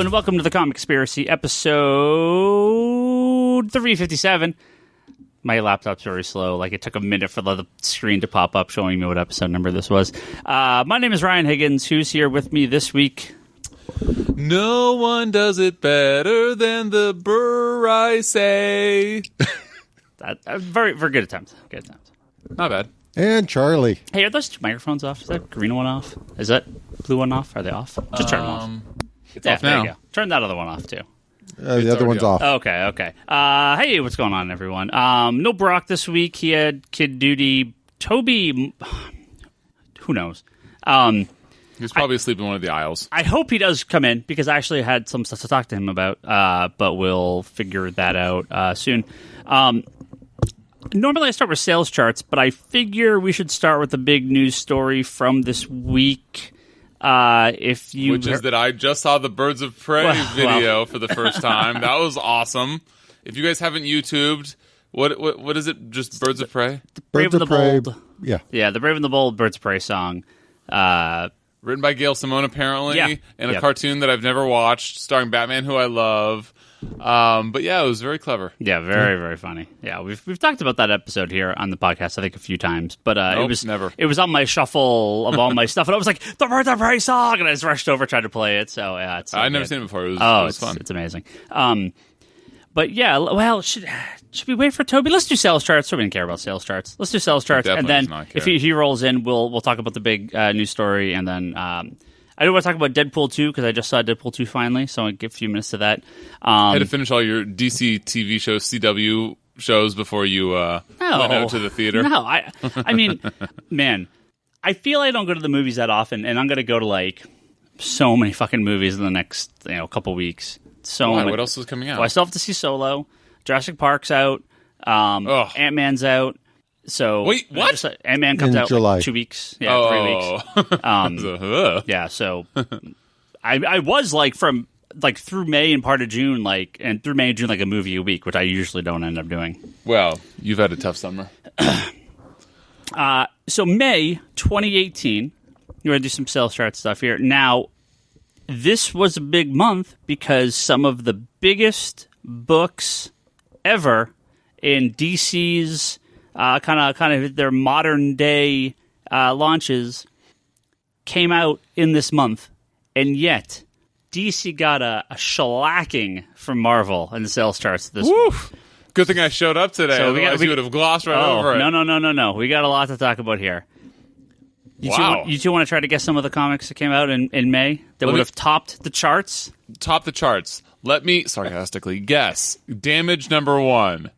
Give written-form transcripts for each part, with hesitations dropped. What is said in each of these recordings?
gentlemen, welcome to the Comic Conspiracy, episode 357. My laptop's very slow. Like, it took a minute for the screen to pop up showing me what episode number this was. My name is Ryan Higgins. Who's here with me this week? No one does it better than the Bryce. Very good attempt. Good attempt. Not bad. And Charlie. Hey, are those two microphones off? Is that green one off? Is that blue one off? Are they off? Just turn them off. It's off now. There you go. Turn that other one off, too. The other one's off. Okay. Hey, what's going on, everyone? No Brock this week. He had kid duty. Toby, who knows? He's probably asleep in one of the aisles. I hope he does come in, because I actually had some stuff to talk to him about, but we'll figure that out soon. Normally I start with sales charts, but I figure we should start with the big news story from this week. Which is that I just saw the Birds of Prey video for the first time. That was awesome. If you guys haven't YouTubed, what is it? Just Birds of Prey? The Brave and the Bold. Yeah, the Brave and the Bold Birds of Prey song. Written by Gail Simone, apparently, and a Yep. cartoon that I've never watched, starring Batman, who I love. But yeah, it was very clever. Yeah, very, very funny. Yeah, we've talked about that episode here on the podcast, I think, a few times. But Nope, never. It was on my shuffle of all my stuff, and I was like, the Birds of Prey song, and I just rushed over, tried to play it. So yeah, it's I'd never seen it before. It was fun. It's amazing. But yeah, well, should we wait for Toby? Let's do sales charts. So we didn't care about sales charts. Let's do sales charts, and then if he rolls in, we'll talk about the big news story, and then I do want to talk about Deadpool 2, because I just saw Deadpool 2 finally, so I'll give a few minutes to that. I had to finish all your DC TV shows, CW shows, before you went out to the theater. No, I mean, man, I feel I don't go to the movies that often, and I'm going to go to, like, so many fucking movies in the next, couple weeks. Why? What else is coming out? Well, I still have to see Solo. Jurassic Park's out. Ant-Man's out. So wait, what? Ant-Man comes out July. Like 2 weeks. Yeah, 3 weeks. Yeah, so I was like through May and part of June, and through May and June, like a movie a week, which I usually don't end up doing. Well, you've had a tough summer. So May 2018, you're going to do some sales chart stuff here. Now, this was a big month because some of the biggest books ever in DC's kind of their modern day launches came out in this month, and yet DC got a shellacking from Marvel in the sales charts this month. Good thing I showed up today. So otherwise you would have glossed right over it. No. We got a lot to talk about here. You two want to try to guess some of the comics that came out in May that would have topped the charts? Top the charts. Let me sarcastically guess. Damage number 1.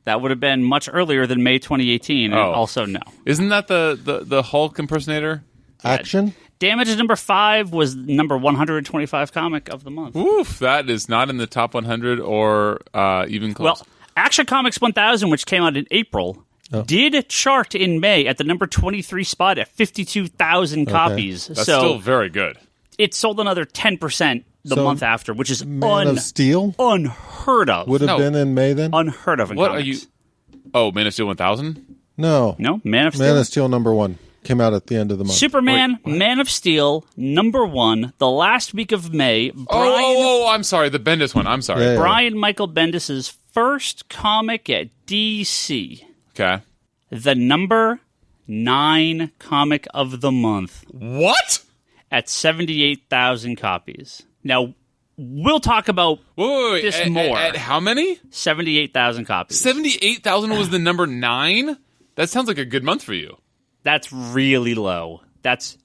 That would have been much earlier than May 2018, and also no. Isn't that the Hulk impersonator? Action? Damage number 5 was number 125 comic of the month. Oof, that is not in the top 100 or even close. Well, Action Comics 1000, which came out in April, did chart in May at the number 23 spot at 52,000 copies. That's still very good. It sold another 10% the month after, which is Man of Steel? Unheard of. Would have been in May then? Unheard of in What comics. are you... Oh, Man of Steel 1000? No. Man of Steel? Man of Steel number 1 came out at the end of the month. Superman, Man of Steel, number 1, the last week of May. I'm sorry, the Bendis one. I'm sorry. Yeah. Brian Michael Bendis' first comic at DC. Okay. The number 9 comic of the month. What? At 78,000 copies. Now, we'll talk about this more. At how many? 78,000 copies. 78,000 was the number 9? That sounds like a good month for you. That's really low. That's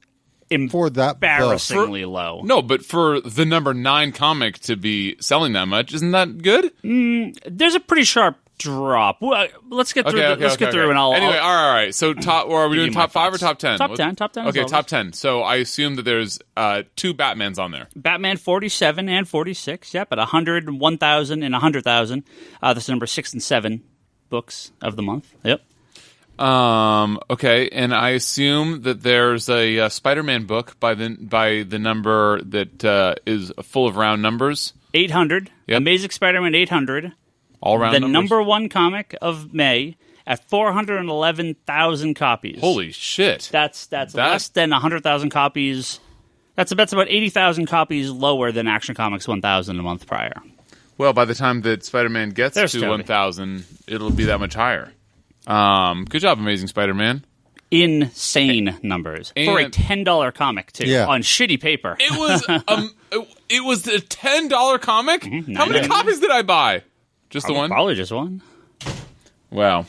For that embarrassingly low. No, but for the number 9 comic to be selling that much, isn't that good? There's a pretty sharp drop. Well, let's get through. Let's get through, and I'll. Anyway, all right. So, are we doing top 5 or top 10? Top 10. Top 10. Okay, top 10. So, I assume that there's 2 Batmans on there. Batman 47 and 46. Yep, at 100, 1,000, and 100,000. That's number 6 and 7 books of the month. Yep. Okay, and I assume that there's a Spider-Man book by the number that is full of round numbers. 800. Yep. Amazing Spider-Man 800. All round numbers. The number 1 comic of May at 411,000 copies. Holy shit! That's less than 100,000 copies That's about 80,000 copies lower than Action Comics 1,000 a month prior. Well, by the time that Spider-Man gets There's to Toby. 1,000, it'll be that much higher. Good job, Amazing Spider-Man. Insane numbers for a $10 comic too, on shitty paper. It was a $10 comic. Mm-hmm. How many copies did I buy? Just the one? Probably just one. Wow.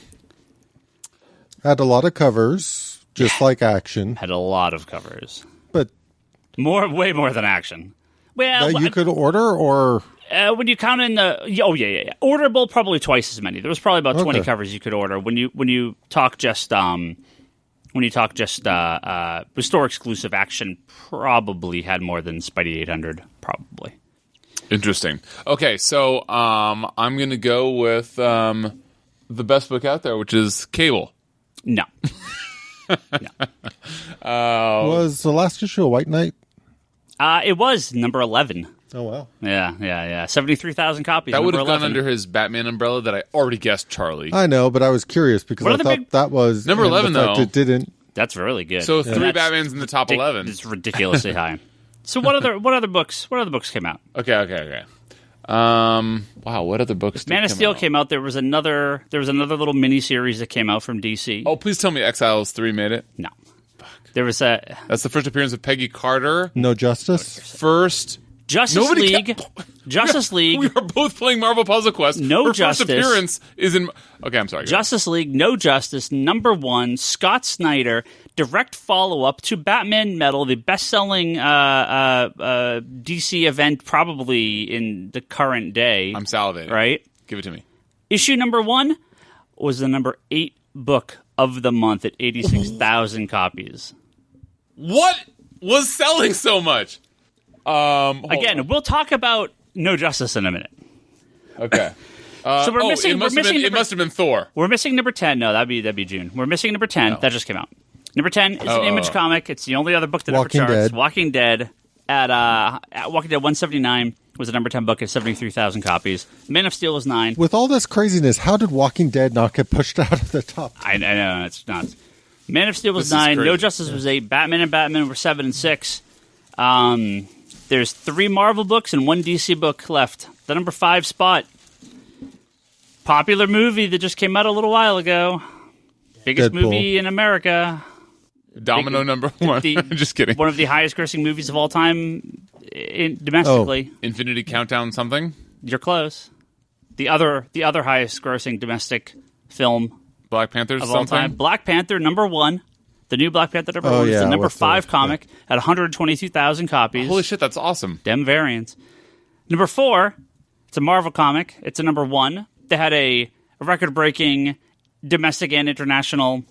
Had a lot of covers, just like Action. Had a lot of covers, but way more than Action. Well, that you could order, or when you count in the orderable, probably twice as many. There was probably about 20 covers you could order. When you talk just store exclusive, Action probably had more than Spidey 800. Probably. Interesting. Okay, so I'm going to go with the best book out there, which is Cable. No. Was the last issue a White Knight? It was number 11. Oh, wow. Yeah. 73,000 copies. That would have 11. gone under his Batman umbrella that I already guessed, Charlie. I know, but I was curious because I thought that was... Number 11, though. It didn't... That's really good. So 3 Batmans in the top 11. It's ridiculously high. So what other books came out? Okay. Wow, what other books did Man of Steel came out. There was another little mini series that came out from DC. Oh, please tell me Exiles 3 made it. No. Fuck. There was That's the first appearance of Peggy Carter. No Justice? First Justice League. Justice League. We are both playing Marvel Puzzle Quest. No Her Justice. First appearance is in... Okay, I'm sorry. Justice League, No Justice, number 1, Scott Snyder, direct follow-up to Batman Metal, the best-selling DC event probably in the current day. I'm salivating. Right? Give it to me. Issue number 1 was the number 8 book of the month at 86,000 copies. What was selling so much? Again, we'll talk about No Justice in a minute. Okay. So we're missing. It must have been Thor. We're missing number 10. No, that'd be June. We're missing number 10. No. That just came out. Number 10 is an Image comic. It's the only other book that Walking ever charts. Dead. Walking Dead at Walking Dead 179 was the number 10 book at 73,000 copies. Man of Steel was 9. With all this craziness, how did Walking Dead not get pushed out of the top? I know it's nuts. Man of Steel was This is 9. crazy. No Justice was 8. Batman and Batman were 7 and 6. There's 3 Marvel books and 1 DC book left. The number 5 spot. Popular movie that just came out a little while ago. Biggest Deadpool. movie in America. Domino number 1. Just kidding. One of the highest grossing movies of all time domestically. Infinity Countdown something? You're close. The other highest grossing domestic film Black Panthers of all something? time. Black Panther number 1. The new Black Panther number 1 is yeah, the number with 5 the- comic at 122,000 copies. Holy shit, that's awesome. Dem variants. Number 4, it's a Marvel comic. It's a number 1. They had a record-breaking domestic and international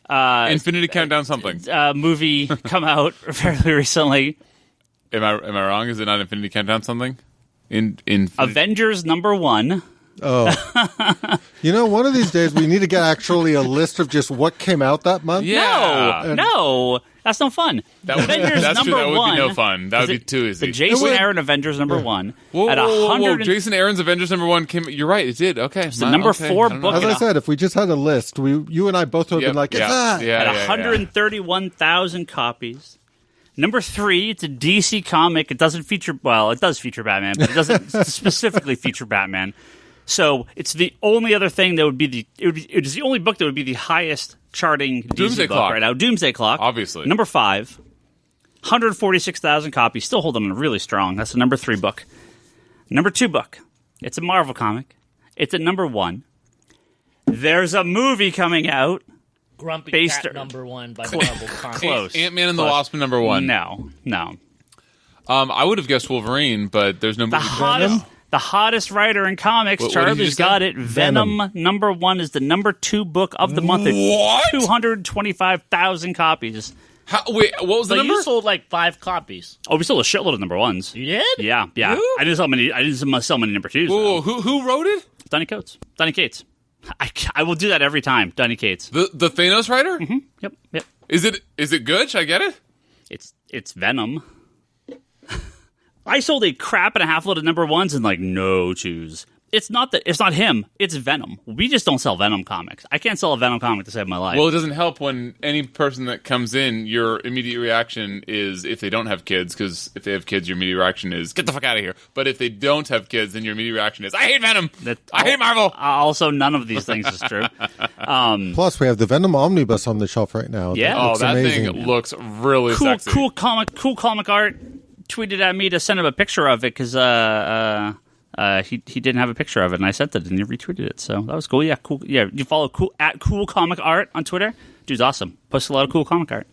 Infinity Countdown something. movie come out fairly recently. Am I wrong? Is it not Infinity Countdown something? In Avengers number 1. Oh. One of these days we need to get actually a list of just what came out that month. Yeah. No, that's no fun. Avengers that's number true. That would 1. be no fun. That would be too easy. The Jason Aaron Avengers number 1 Whoa, at whoa, 100. Jason Aaron's Avengers number 1 came. You're right. It did. Okay. It's the number 4 book. As I said, if we just had a list, you and I both would have been like, it's that. Yeah, at 131,000 copies. Number 3, it's a DC comic. It doesn't feature. Well, it does feature Batman, but it doesn't specifically feature Batman. So it's the only other thing that would be it is the only book that would be the highest charting DC Doomsday book Clock. right now. Doomsday Clock, Obviously. Number 5, 146,000 copies, still holding really strong. That's the number 3 book. Number 2 book, it's a Marvel comic. It's at number 1. There's a movie coming out. Grumpy Cat number 1 by Marvel Comics. Close. Ant-Man and the Wasp number 1. No. I would have guessed Wolverine, but there's no movie. The hottest writer in comics, What did you Charlie's just say? got it. Venom number 1 is the number 2 book of the month at What? 225,000 copies. Wait, what was the So number? you sold like 5 copies. Oh, we sold a shitload of number 1s. You did? Yeah. You? I didn't sell many number 2s. Whoa, who wrote it? Donny Cates. I will do that every time. Donny Cates. The Thanos writer? Mm-hmm. Yep. Is it good? Should I get it? It's Venom. I sold a crap and a half load of number 1s and no choose. It's not him. It's Venom. We just don't sell Venom comics. I can't sell a Venom comic to save my life. Well, it doesn't help when any person that comes in, your immediate reaction is, if they don't have kids, because if they have kids, your immediate reaction is, get the fuck out of here. But if they don't have kids, then your immediate reaction is, I hate Venom. I hate Marvel. Also, none of these things is true. Plus, we have the Venom Omnibus on the shelf right now. Yeah. That amazing. thing looks really sexy. Cool comic art. Tweeted at me to send him a picture of it because he didn't have a picture of it, and I sent it, and he retweeted it. So that was cool. Yeah, cool. Yeah, you follow cool comic art on Twitter. Dude's awesome. Posts a lot of cool comic art.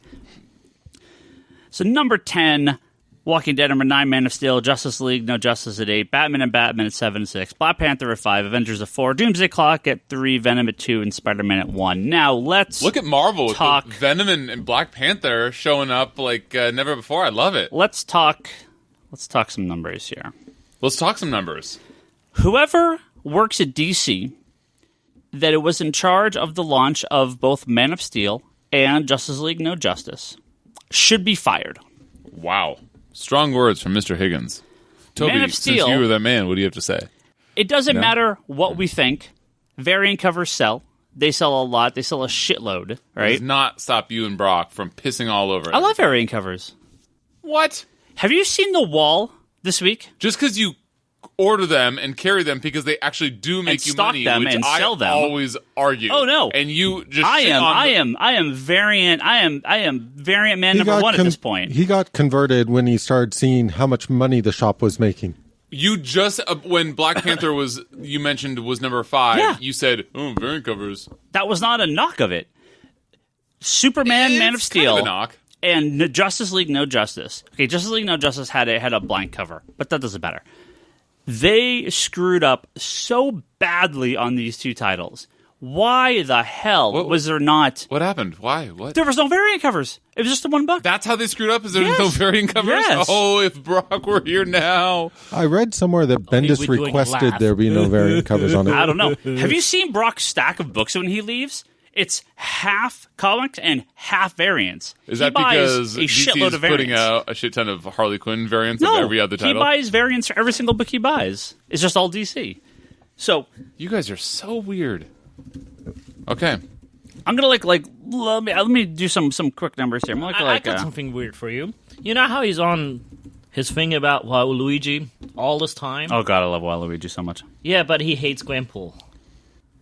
So number 10, Walking Dead. Number 9, Man of Steel. Justice League, No Justice at 8. Batman and Batman at 7 and 6. Black Panther at 5. Avengers at 4. Doomsday Clock at 3. Venom at 2. And Spider-Man at 1. Now let's look at Marvel with talk Venom and Black Panther showing up like never before. I love it. Let's talk some numbers here. Let's talk some numbers. Whoever works at DC that it was in charge of the launch of both Man of Steel and Justice League No Justice should be fired. Wow. Strong words from Mr. Higgins. Toby, Man of Steel, since you were that man, what do you have to say? It doesn't matter what we think. Variant covers sell. They sell a lot. They sell a shitload, right? It does not stop you and Brock from pissing all over it. I love variant covers. What? Have you seen The Wall this week? Just because you order them and carry them because they actually do make you money, them which and I sell them. always argue. Oh no! And you just I am variant man number 1 at this point. He got converted when he started seeing how much money the shop was making. You just when Black Panther was number 5. Yeah. You said, "Oh, variant covers." That was not a knock of it. Superman, Man of Steel, kind of a knock. And Justice League No Justice. Okay, Justice League No Justice had a blank cover, but that doesn't matter. They screwed up so badly on these two titles. Why the hell was there not... What happened? Why? What? There was no variant covers. It was just the one book. That's how they screwed up? Is there no variant covers? Yes. Oh, if Brock were here now. I read somewhere that Bendis requested there be no variant covers on it. I don't know. Have you seen Brock's stack of books when he leaves? It's half comics and half variants. Is that because DC is putting out a shit ton of Harley Quinn variants of every other title? He buys variants for every single book he buys. It's just all DC. So you guys are so weird. Okay, I'm gonna let me do some quick numbers here. I got something weird for you. You know how he's on his thing about Waluigi all this time? Oh god, I love Waluigi so much. Yeah, but he hates Gwenpool.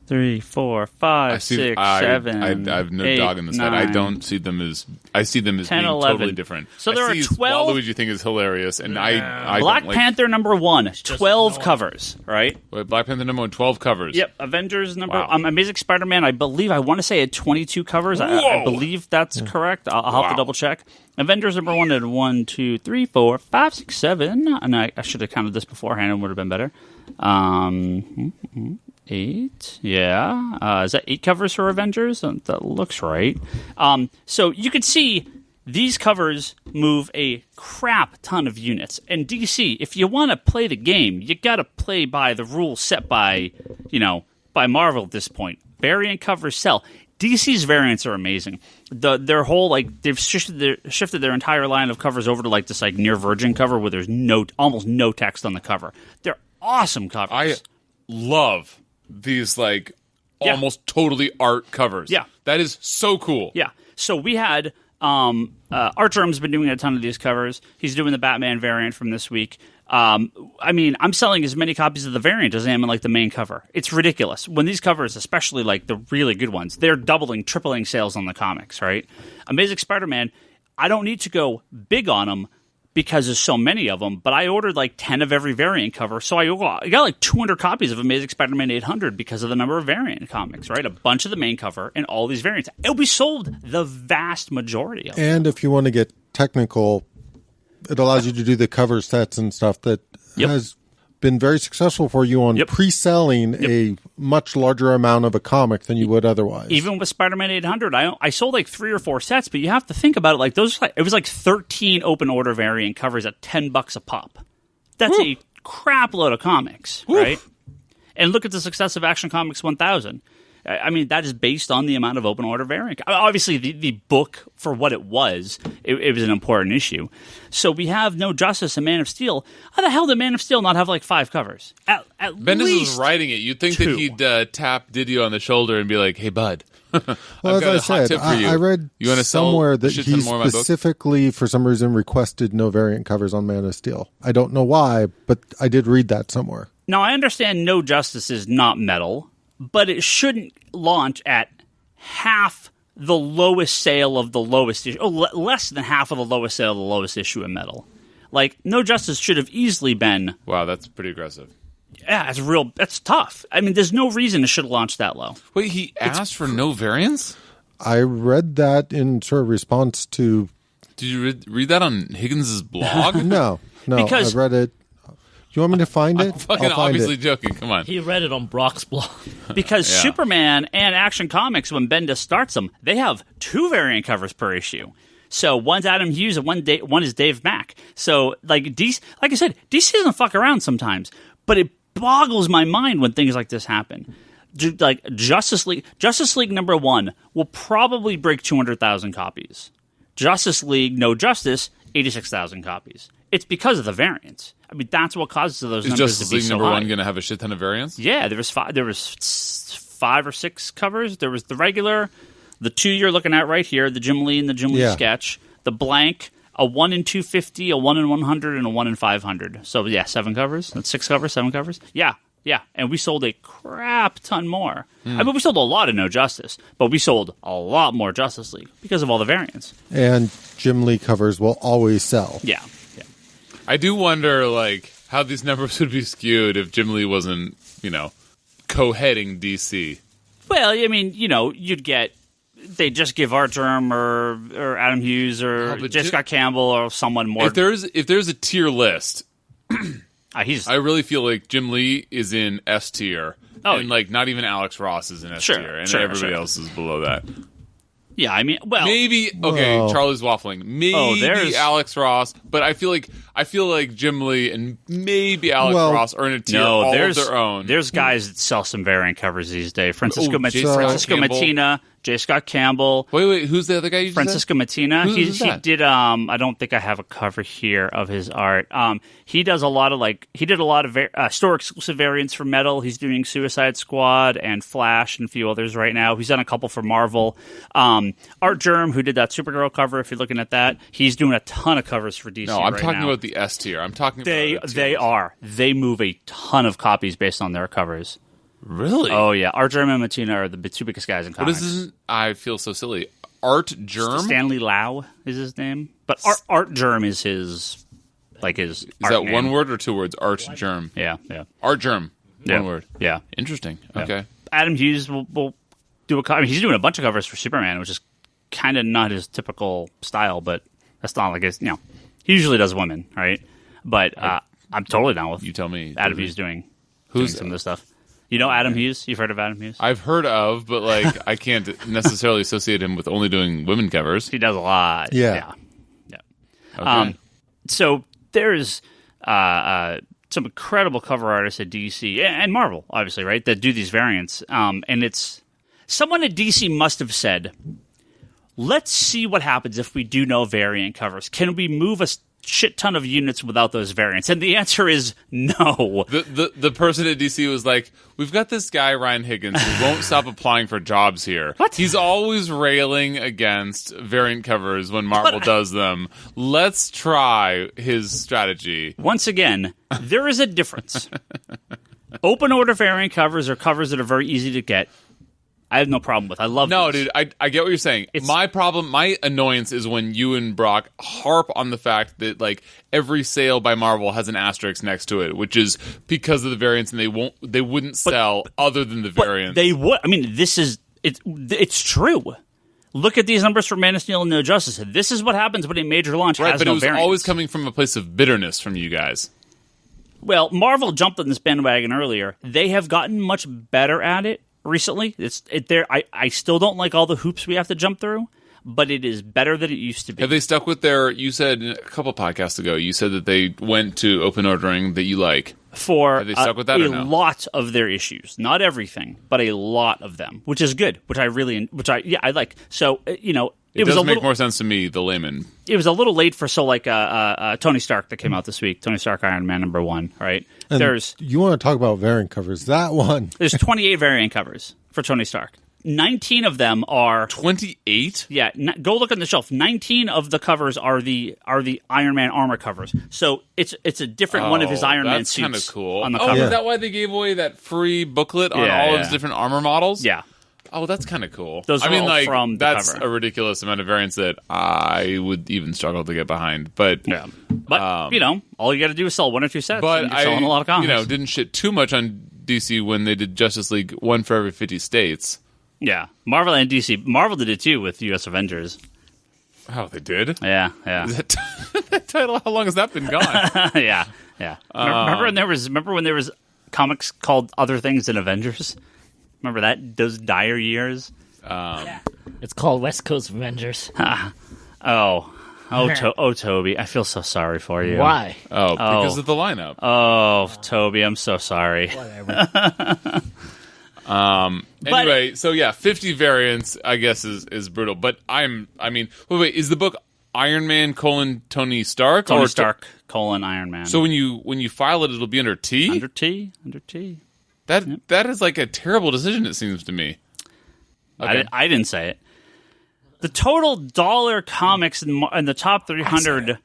3, 4, 5, 6, 7. I have no 8, dog in this 9, head. I don't see them as. I see them as 10, being 11. totally different. So there are 12. Waluigi thing is hilarious, and I Black don't like, Panther number 1, 12 covers, right? Wait, Black Panther number 1, 12 covers. Yep. Avengers number. Wow. Amazing Spider-Man. I want to say had 22 covers. I believe that's correct. I'll have to double check. Avengers number 1 had 1, 2, 3, 4, 5, 6, 7. And I should have counted this beforehand. It would have been better. 8, yeah. Is that 8 covers for Avengers? That looks right. So you could see these covers move a crap ton of units. And DC, if you want to play the game, you got to play by the rules set by Marvel at this point. Variant covers sell. DC's variants are amazing. Their whole they've shifted their entire line of covers over to this near virgin cover where there's almost no text on the cover. They're awesome covers. I love these almost totally art covers. Yeah. That is so cool. Yeah. So we had Archerum's been doing a ton of these covers. He's doing the Batman variant from this week. I'm selling as many copies of the variant as I am in the main cover. It's ridiculous. When these covers, especially the really good ones, they're tripling sales on the comics, right? Amazing Spider-Man, I don't need to go big on them because there's so many of them, but I ordered 10 of every variant cover, so I got 200 copies of Amazing Spider-Man 800 because of the number of variant comics, right? A bunch of the main cover and all these variants. It'll be sold the vast majority of them. And if you want to get technical, it allows you to do the cover sets and stuff that has been very successful for you on pre-selling a much larger amount of a comic than you would otherwise. Even with Spider-Man 800, I sold 3 or 4 sets, but you have to think about it. It was 13 open order variant covers at $10 a pop. That's a crap load of comics, right? And look at the success of Action Comics 1000. I mean, that is based on the amount of open order variant. Obviously, the book, for what it was, it was an important issue. So we have No Justice and Man of Steel. How the hell did Man of Steel not have like 5 covers? At Bendis least was writing it. You'd think 2. that he'd tap Didio on the shoulder and be like, "Hey, bud, Well, I've got as a I hot said, tip for you. I read You want to sell somewhere a that shit he ton more of my book?" specifically, for some reason, requested no variant covers on Man of Steel. I don't know why, but I did read that somewhere. Now, I understand No Justice is not metal, but it shouldn't launch at half the lowest sale of the lowest issue. Less than half of the lowest sale of the lowest issue in metal. Like, No Justice should have easily been... Wow, that's pretty aggressive. Yeah, that's tough. I mean, there's no reason it should have launched that low. Wait, he asked for no variants? I read that in sort of response to... Did you read that on Higgins' blog? No, Because- I read it. You want me to find it? I'm fucking I'll find obviously it. joking. Come on. He read it on Brock's blog. Because Yeah. Superman and Action Comics, when Bendis starts them, they have 2 variant covers per issue. So one's Adam Hughes and one is Dave Mack. So like DC, like I said, DC doesn't fuck around sometimes, but it boggles my mind when things like this happen. Like Justice League #1 will probably break 200,000 copies. Justice League No Justice 86,000 copies. It's because of the variants. I mean, that's what causes those Is numbers Justice to be League so number high. 1 going to have a shit ton of variants? Yeah, there was 5 or 6 covers. There was the regular, the 2 you're looking at right here, the Jim Lee and the Jim Lee sketch, the blank, a 1 in 250, a 1 in 100, and a 1 in 500. So yeah, 7 covers. That's 6 covers, 7 covers. Yeah. And we sold a crap ton more. I mean, we sold a lot of No Justice, but we sold a lot more Justice League because of all the variants. And Jim Lee covers will always sell. Yeah. I do wonder, like, how these numbers would be skewed if Jim Lee wasn't, co-heading DC. Well, I mean, you'd get... They just give Art Germ or Adam Hughes or J. Scott Campbell or someone more. If there's a tier list... I really feel like Jim Lee is in S tier, and like not even Alex Ross is in S tier, and everybody else is below that. Yeah, I mean, well, maybe Charlie's waffling. Maybe Alex Ross, but I feel like Jim Lee and maybe Alex Ross are in a tier all of their own. There's guys that sell some variant covers these days. Francisco Campbell. Mattina, J. Scott Campbell. Wait, who's the other guy you just Francisco said? Mattina. He that? did. I don't think I have a cover here of his art. He does a lot of store exclusive variants for metal. He's doing Suicide Squad and Flash and a few others right now. He's done a couple for Marvel. Art Germ, who did that Supergirl cover, if you're looking at that, he's doing a ton of covers for DC. No, I'm right talking now. about the S tier. I'm talking about They move a ton of copies based on their covers. Really? Oh yeah, Art Germ and Mattina are the 2 biggest guys in comics. What is this? I feel so silly. Art Germ? Stanley Lau is his name, but Art Germ is his Is that name. one word or 2 words? Art Germ. Yeah. Art Germ. One word. Yeah. Interesting. Yeah. Okay. Adam Hughes will do a cover. He's doing a bunch of covers for Superman, which is kind of not his typical style, but that's not like his. He usually does women, right? But I'm totally down with You tell me. Adam Hughes doing some of this stuff. Adam Hughes? You've heard of Adam Hughes? I've heard of, but I can't necessarily associate him with only doing women covers. He does a lot. Yeah. Okay. So there's some incredible cover artists at DC and Marvel, obviously, right, that do these variants. And it's someone at DC must have said, let's see what happens if we do no variant covers. Can we move a shit ton of units without those variants? And the answer is no. The person at DC was like, we've got this guy, Ryan Higgins, who won't stop applying for jobs here. What? He's always railing against variant covers when Marvel does them. Let's try his strategy. Once again, there is a difference. Open order variant covers are covers that are very easy to get. I have no problem with. I love No, these. dude, I get what you're saying. My annoyance is when you and Brock harp on the fact that every sale by Marvel has an asterisk next to it, which is because of the variants, and they wouldn't sell other than the variants. They would. I mean, it's true. Look at these numbers for Man of Steel and No Justice. This is what happens when a major launch has but no it was variants. always coming from a place of bitterness from you guys. Well, Marvel jumped on this bandwagon earlier. They have gotten much better at it recently. I still don't like all the hoops we have to jump through, but it is better than it used to be. Have they stuck with you said a couple podcasts ago, you said that they went to open ordering that you like. for Have they stuck with that a or no? lot of their issues. Not everything, but a lot of them, which is good, I like. So, It was does a make little more sense to me, the layman. It was a little late for Tony Stark that came out this week. Tony Stark Iron Man #1, right? And you want to talk about variant covers? That one. There's 28 variant covers for Tony Stark. 19 of them are 28. Yeah, go look on the shelf. 19 of the covers are the Iron Man armor covers. So it's a different one of his Iron Man suits. That's kind of cool. On the cover. Is that why they gave away that free booklet on all of his different armor models? Yeah. Oh, that's kind of cool. Those are all from the that's cover. a ridiculous amount of variants that I would even struggle to get behind. But all you got to do is sell 1 or 2 sets. But and you're selling a lot of comics. didn't shit too much on DC when they did Justice League 1 for every 50 states. Yeah, Marvel and DC. Marvel did it too with U.S. Avengers. Oh, they did? Yeah. Is that title? How long has that been gone? yeah. Remember when there was comics called other things than Avengers? Remember that? Those dire years? It's called West Coast Avengers. Toby, I feel so sorry for you. Why? Because of the lineup. Oh, Toby, I'm so sorry. Whatever. Anyway, so yeah, 50 variants, I guess, is brutal. But wait, is the book Iron Man : Tony Stark? Tony Stark : Iron Man. So when you file it, it'll be under T? Under T. That is like a terrible decision, it seems to me. Okay. I didn't say it. The total dollar comics in the top 300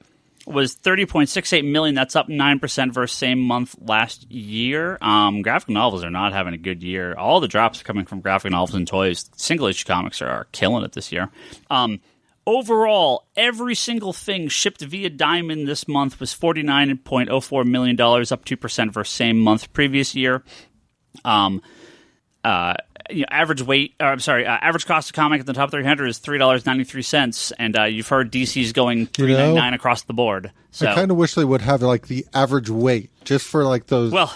was $30.68 million. That's up 9% versus same month last year. Graphic novels are not having a good year. All the drops are coming from graphic novels and toys. Single issue comics are killing it this year. Overall, every single thing shipped via Diamond this month was $49.04 million, up 2% versus same month previous year. Average cost of comic in the top 300 is $3.93, and you've heard DC's going $3.99 across the board. So I kind of wish they would have like the average weight just for like those. Well,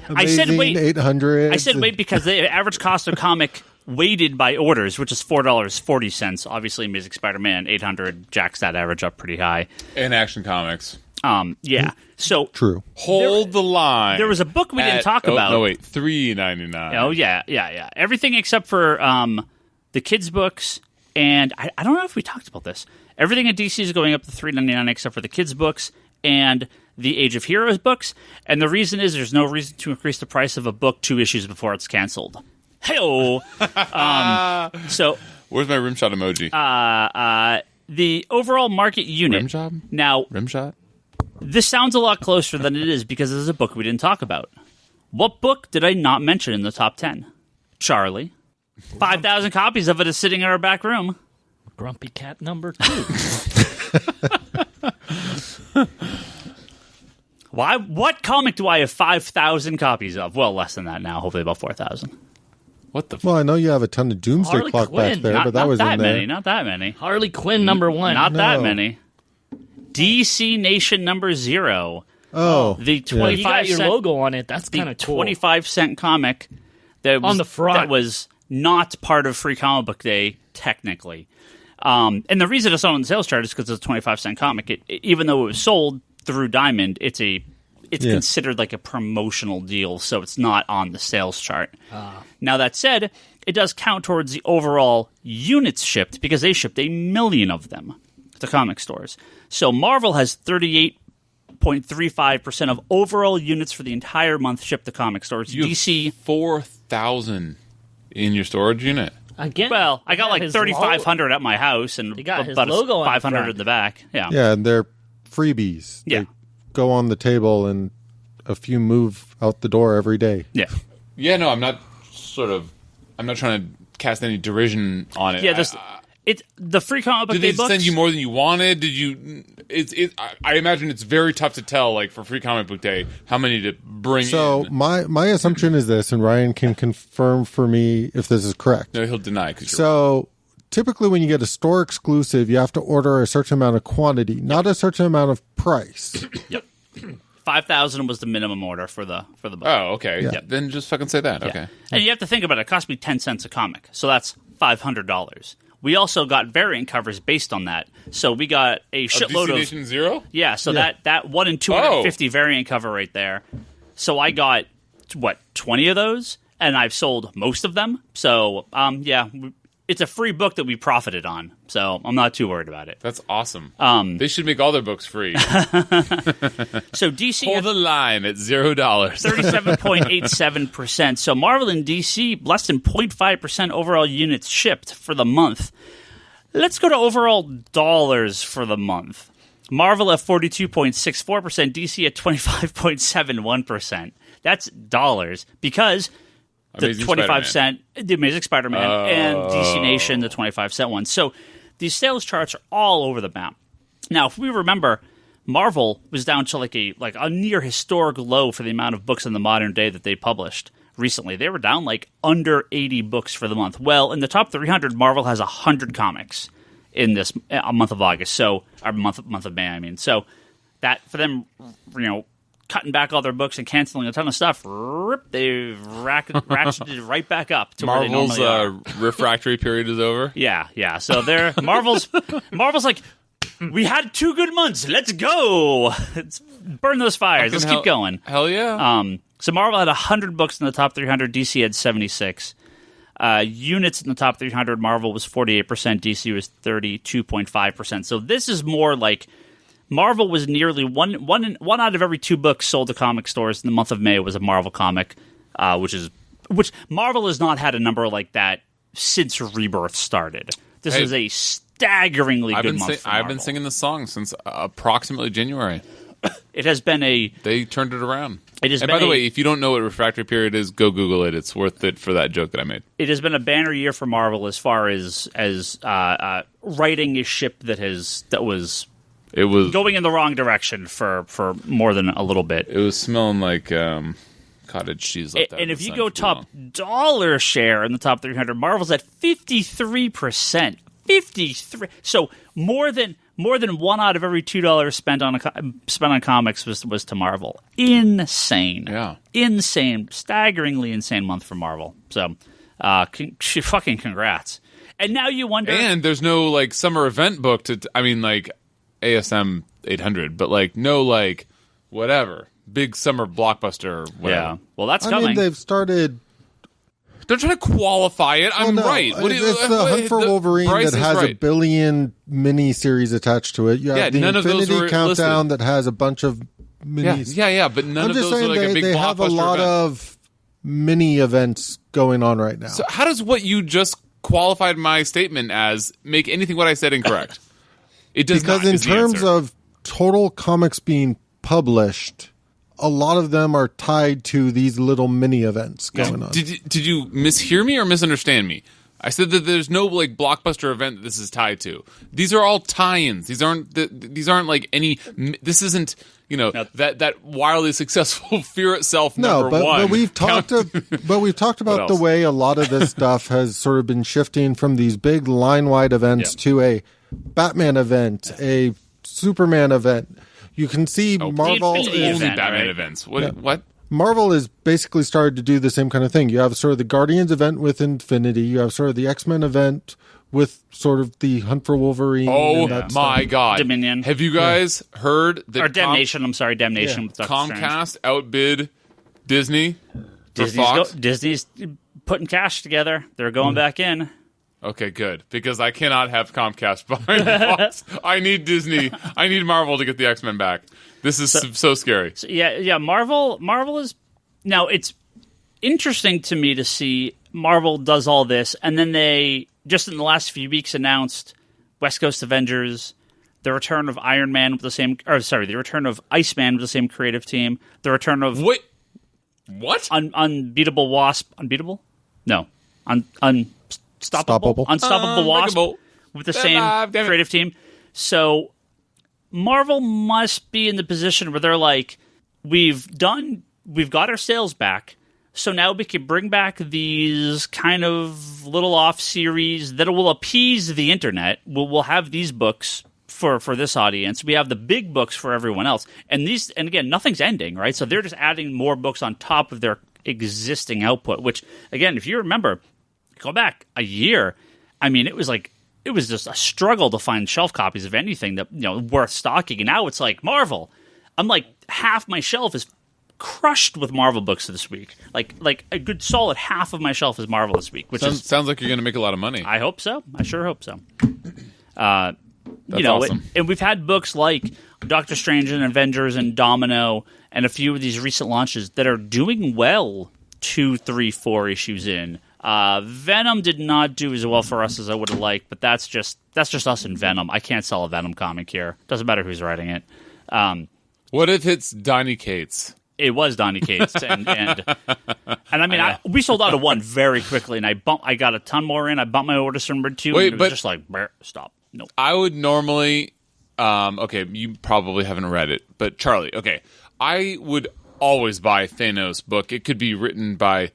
I said weight 800. I said weight because the average cost of comic weighted by orders, which is $4.40. Obviously, Amazing Spider-Man 800 jacks that average up pretty high. And Action Comics. Yeah. So true. Hold the line. There was a book we didn't talk about. No, wait, $3.99. Oh yeah. Everything except for the kids' books, and I don't know if we talked about this. Everything at DC is going up to $3.99 except for the kids' books and the Age of Heroes books. And the reason is there's no reason to increase the price of a book 2 issues before it's canceled. Hey-o. So where's my rimshot emoji? The overall market unit. Rimshot? Now, Rimshot? This sounds a lot closer than it is because there's a book we didn't talk about. What book did I not mention in the top 10? Charlie. 5,000 copies of it is sitting in our back room. Grumpy Cat #2. Why? What comic do I have 5,000 copies of? Well, less than that now. Hopefully about 4,000. What the? Well, I know you have a ton of Doomsday Harley Clock Quinn. back there, but that was in there. Not that many. Harley Quinn #1. Not that many. DC Nation #0. Oh, the 25 You got your cent logo on it. That's kind of cool. 25-cent comic that was, on the front. That was not part of Free Comic Book Day, technically. And the reason it's not on the sales chart is because it's a 25-cent comic. Even though it was sold through Diamond, it's considered like a promotional deal, so it's not on the sales chart. Now, that said, it does count towards the overall units shipped because they shipped 1 million of them to comic stores. So Marvel has 38.35% of overall units for the entire month shipped to comic stores. You DC have 4,000 in your storage unit. Again, well, I got like 3,500 at my house and got his about logo on 500 the in the back. Yeah. Yeah, and they're freebies. Yeah. They go on the table and a few move out the door every day. Yeah. Yeah, no, I'm not trying to cast any derision on it. Yeah, the Free Comic Book Did Day they books. send you more than you wanted? Did you? I imagine it's very tough to tell, like for Free Comic Book Day, how many to bring. So in. my assumption is this, and Ryan can confirm for me if this is correct. No, he'll deny. So typically, when you get a store exclusive, you have to order a certain amount of quantity, not a certain amount of price. Yep. 5,000 was the minimum order for the book. Oh, okay. Yeah. Then just fucking say that. Yeah. Okay. And you have to think about it. It cost me 10 cents a comic, so that's $500. We also got variant covers based on that. So we got a shitload DC of Nation Zero? Yeah, so that 1 in 250 variant cover right there. So I got 20 of those, and I've sold most of them. So it's a free book that we profited on. So I'm not too worried about it. That's awesome. They should make all their books free. So DC hold the line at $0. 37.87%. So Marvel and DC less than 0.5% overall units shipped for the month. Let's go to overall dollars for the month. Marvel at 42.64%, DC at 25.71%. That's dollars because the 25-cent, the Amazing Spider-Man, and DC Nation, the 25-cent one. So these sales charts are all over the map. Now, if we remember, Marvel was down to like a near historic low for the amount of books in the modern day that they published recently. They were down like under 80 books for the month. Well, in the top 300, Marvel has 100 comics in this month of August. So our month of May, I mean. So that for them, cutting back all their books and canceling a ton of stuff, they ratcheted right back up to Marvel's where they normally are. refractory period is over. Yeah. So they're Marvel's like, we had 2 good months. Let's go. Let's burn those fires. Let's keep going. Hell yeah. So Marvel had 100 books in the top 300. DC had 76. Units in the top 300. Marvel was 48%. DC was 32.5%. So this is more like Marvel was nearly one out of every 2 books sold to comic stores in the month of May was a Marvel comic, which Marvel has not had a number like that since Rebirth started. This is a staggeringly good month for Marvel. I've been singing the song since approximately January. It has been They turned it around. And by the way, if you don't know what refractory period is, go Google it. It's worth it for that joke that I made. It has been a banner year for Marvel as far as righting a ship that was going in the wrong direction for more than a little bit. It was smelling like cottage cheese. And if you go top dollar share in the top 300, Marvel's at 53%. 53. So more than 1 out of every $2 spent on comics was to Marvel. Insane. Yeah. Insane. Staggeringly insane month for Marvel. So, fucking congrats. And now you wonder. And there's no like summer event book ASM 800, but no whatever big summer blockbuster. Whatever. Yeah. Well, that's coming. I mean, they've started. Don't try to qualify it. I'm right. It's the Hunt for Wolverine that has a billion mini-series attached to it. You have the none Infinity of those Countdown that has a bunch of minis. Yeah, but none of those are like a big blockbuster they have a lot of mini events going on right now. So how does what you just qualified my statement as make anything what I said incorrect? It does because not, in terms of total comics being published, a lot of them are tied to these little mini events going on. Did you mishear me or misunderstand me? I said that there's no blockbuster event that this is tied to. These are all tie-ins. These aren't like any. This isn't that wildly successful Fear Itself number one. But we've talked about the way a lot of this stuff has sort of been shifting from these big line-wide events to a Batman event, a Superman event. You can see Marvel only Batman events. What? Marvel has basically started to do the same kind of thing. You have sort of the Guardians event with Infinity. You have sort of the X-Men event with sort of the Hunt for Wolverine. Oh my God! Dominion. Have you guys heard that? Or Damnation. I'm sorry, Damnation. With Comcast outbid Disney for Fox. Disney's putting cash together. They're going back in. Okay, good. Because I cannot have Comcast behind Fox. I need Disney. I need Marvel to get the X-Men back. This is so scary. So Marvel is... Now, it's interesting to me to see Marvel does all this, and then they, just in the last few weeks, announced West Coast Avengers, the return of Iron Man with the same... the return of Iceman with the same creative team, the return of... Wait, what? Unbeatable Wasp. Unbeatable? No. Unstoppable Wasp with the same creative team. So Marvel must be in the position where they're like, we've got our sales back, so now we can bring back these kind of little off series that will appease the internet. We'll have these books for this audience. We have the big books for everyone else. And again, nothing's ending, right? So they're just adding more books on top of their existing output, which again, if you remember, go back a year, I mean, it was just a struggle to find shelf copies of anything that worth stocking. And now it's like Marvel. I'm like half my shelf is crushed with Marvel books this week. Like a good solid half of my shelf is Marvel this week, which sounds like you're going to make a lot of money. I hope so. I sure hope so. That's awesome. And we've had books like Doctor Strange and Avengers and Domino and a few of these recent launches that are doing well 2, 3, 4 issues in. Venom did not do as well for us as I would have liked, but that's just us and Venom. I can't sell a Venom comic here. Doesn't matter who's writing it. What if it's Donny Cates? It was Donny Cates, and I mean, we sold out of one very quickly, and I got a ton more in. I bumped my orders from number 2. Wait, and it was just like, stop. No. I would normally, okay, you probably haven't read it, but Charlie, okay, I would always buy Thanos' book. It could be written by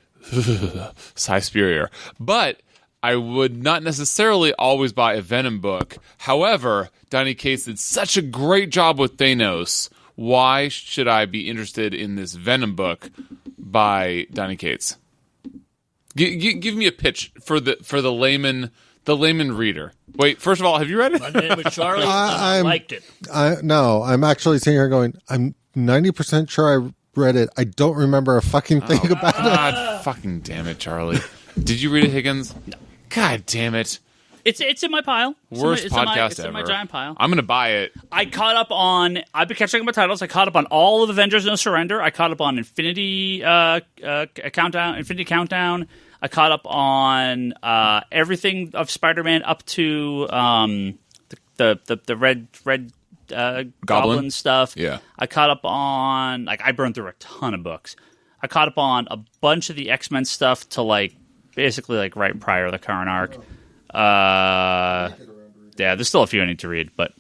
Cy Spurrier, but I would not necessarily always buy a Venom book. However, Donny Cates did such a great job with Thanos. Why should I be interested in this Venom book by Donny Cates? Give me a pitch for the layman reader. Wait, first of all, have you read it? My name is Charlie. I liked it. No, I'm actually sitting here going, I'm 90% sure I read it. I don't remember a fucking thing about it. God fucking damn it, Charlie. Did you read it, Higgins? No. God damn it. It's in my pile. Worst podcast it's ever. in my giant pile. I'm going to buy it. I've been catching up my titles. I caught up on all of Avengers No Surrender. I caught up on Infinity Countdown. I caught up on everything of Spider-Man up to the red Goblin stuff. Yeah. I caught up on I burned through a ton of books. I caught up on a bunch of the X-Men stuff to basically right prior to the current arc. Yeah, there's still a few I need to read, but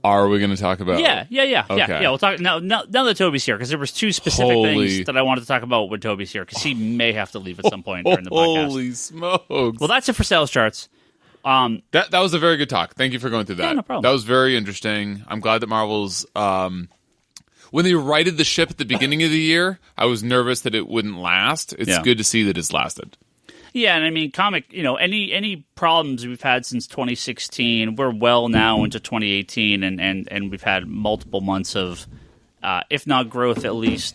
are we going to talk about? Yeah. Okay. We'll talk now that Toby's here because there was 2 specific things that I wanted to talk about when Toby's here because he may have to leave at some point during the podcast. Holy smokes! Well, that's it for sales charts. That was a very good talk. Thank you for going through that. Yeah, no problem. That was very interesting. I'm glad that Marvel's when they righted the ship at the beginning of the year, I was nervous that it wouldn't last. It's good to see that it's lasted. Yeah, and I mean, any problems we've had since 2016, we're well now into 2018, and we've had multiple months of, if not growth, at least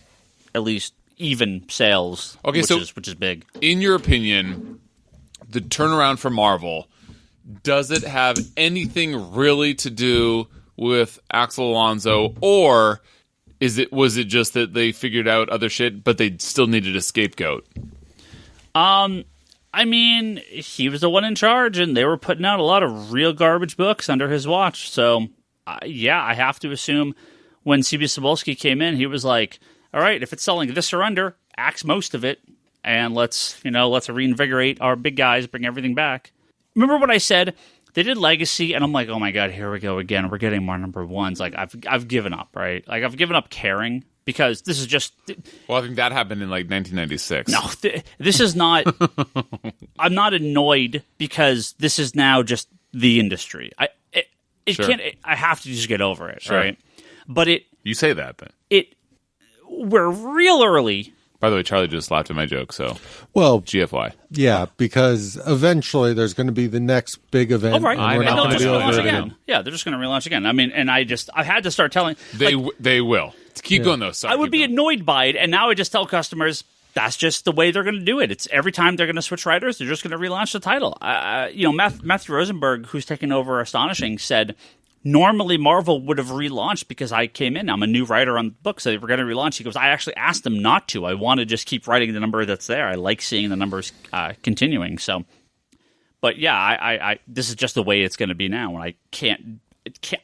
even sales. Okay, which is big. In your opinion, the turnaround for Marvel, does it have anything really to do with Axel Alonso, or was it just that they figured out other shit, but they still needed a scapegoat? I mean, he was the one in charge, and they were putting out a lot of real garbage books under his watch. So, I have to assume when C.B. Cebulski came in, he was like, all right, if it's selling this or under, axe most of it, and let's reinvigorate our big guys, bring everything back. Remember what I said? They did Legacy, and I'm like, oh my god, here we go again. We're getting more number 1s. I've given up, right? I've given up caring. Because this is just... Well, I think that happened in 1996. No, this is not... I'm not annoyed because this is now just the industry. Can't. I have to just get over it, right? But You say that, but... We're real early. By the way, Charlie just laughed at my joke, so... Well... GFY. Yeah, because eventually there's going to be the next big event. Oh, right. And we're not going to be over it again. Yeah, they're just going to relaunch again. I mean, and I had to start telling... They will. Keep going, though. Sorry, I would be annoyed by it, and now I just tell customers that's just the way they're going to do it. It's every time they're going to switch writers, they're just going to relaunch the title. Matthew Rosenberg, who's taken over Astonishing, said normally Marvel would have relaunched because I came in. I'm a new writer on the book, so they were going to relaunch. He goes, I actually asked them not to. I want to just keep writing the number that's there. I like seeing the numbers continuing. So, but yeah, I this is just the way it's going to be now, and I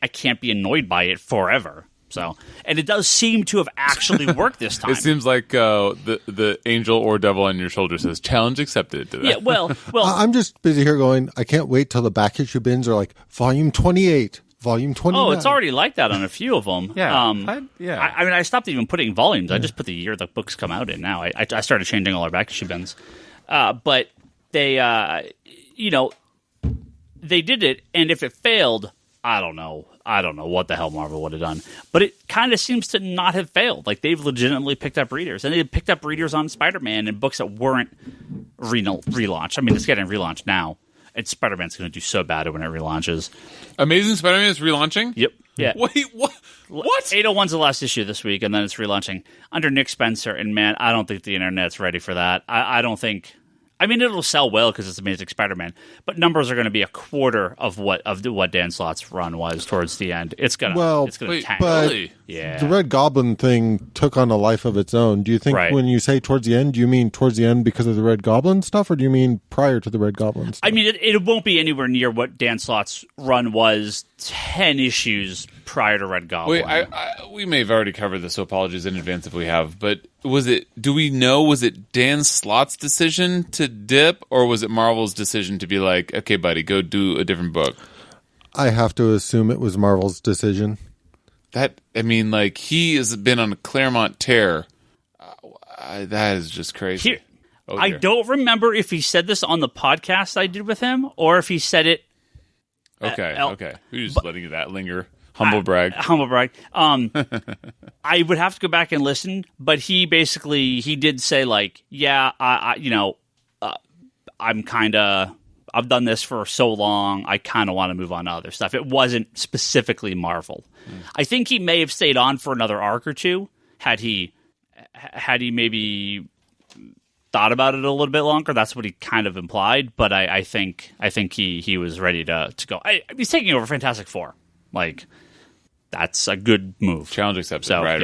can't be annoyed by it forever. So, and it does seem to have actually worked this time. It seems like the angel or devil on your shoulder says, challenge accepted to that. Yeah, well. I'm just busy here going, I can't wait till the back issue bins are like volume 28, volume 29. Oh, it's already like that on a few of them. Yeah. I mean, I stopped even putting volumes. I just put the year the books come out in now. I started changing all our back issue bins. But they, they did it, and if it failed, I don't know what the hell Marvel would have done. But it kind of seems to not have failed. Like, they've legitimately picked up readers. And they picked up readers on Spider-Man and books that weren't relaunched. I mean, it's getting relaunched now. And Spider-Man's going to do so bad when it relaunches. Amazing Spider-Man is relaunching? Yep. Yeah. Wait, what? What? 801's the last issue this week, and then it's relaunching under Nick Spencer. And man, I don't think the internet's ready for that. I don't think. I mean, it'll sell well because it's Amazing Spider-Man, but numbers are going to be a quarter of what Dan Slott's run was towards the end. It's gonna tank. But Really? Yeah. the Red Goblin thing took on a life of its own. Do you think when you say towards the end, do you mean towards the end because of the Red Goblin stuff, or do you mean prior to the Red Goblin stuff? I mean, it won't be anywhere near what Dan Slott's run was 10 issues prior to Red Goblin. Wait, we may have already covered this, so apologies in advance if we have, but was it Dan Slott's decision to dip, or was it Marvel's decision to be like, okay, buddy, go do a different book? I have to assume it was Marvel's decision. He has been on a Claremont tear. That is just crazy. I don't remember if he said this on the podcast I did with him, or if he said it. Okay. We're just letting that linger. Humble brag. I would have to go back and listen, but he did say like, yeah, I've done this for so long, I kind of want to move on to other stuff. It wasn't specifically Marvel. I think he may have stayed on for another arc or two had he maybe thought about it a little bit longer. That's what he kind of implied, but I think he was ready to go. He's taking over Fantastic Four. Like, that's a good move. Challenge accepted. So, right.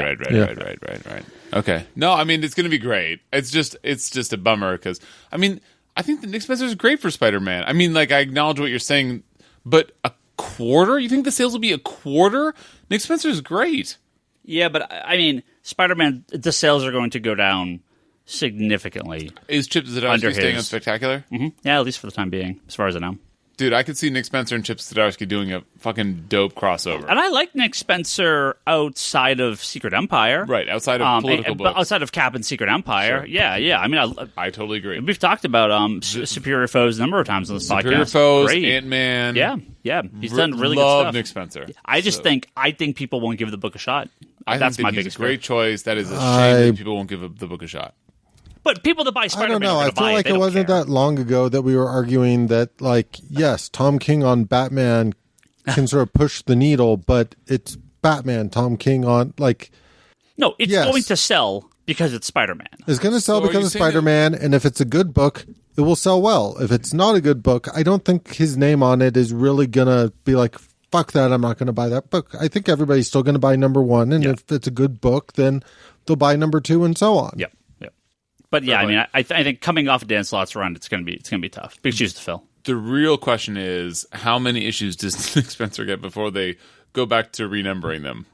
Okay. No, I mean, it's going to be great. It's just a bummer because, I mean, I think that Nick Spencer is great for Spider-Man. I mean, like, I acknowledge what you're saying, but a quarter? You think the sales will be a quarter? Nick Spencer is great. Yeah, but, I mean, Spider-Man, the sales are going to go down significantly. Is Chip Zdarsky staying on Spectacular? Mm-hmm. Yeah, at least for the time being, as far as I know. Dude, I could see Nick Spencer and Chip Zdarsky doing a fucking dope crossover. And I like Nick Spencer outside of Secret Empire. Right, outside of political books. Outside of Cap and Secret Empire. Sure. Yeah. I mean, I totally agree. We've talked about Superior Foes a number of times on this podcast. Superior Foes, Great. Ant-Man. Yeah. He's done really good stuff. Love Nick Spencer. I think people won't give the book a shot. That's my biggest. He's a great choice. That is a shame that people won't give the book a shot. But people that buy Spider-Man, I don't know. I feel like it wasn't that long ago that we were arguing that, like, yes, Tom King on Batman can sort of push the needle, but it's Batman. Tom King on, like, no, it's going to sell because it's Spider-Man. It's going to sell because it's Spider-Man, and if it's a good book, it will sell well. If it's not a good book, I don't think his name on it is really going to be like, fuck that, I'm not going to buy that book. I think everybody's still going to buy number one, and if it's a good book, then they'll buy number two, and so on. Yep. But yeah, I mean, I think coming off of Dan Slott's run, it's gonna be tough. Big shoes to fill. The real question is, how many issues does Nick Spencer get before they go back to renumbering them?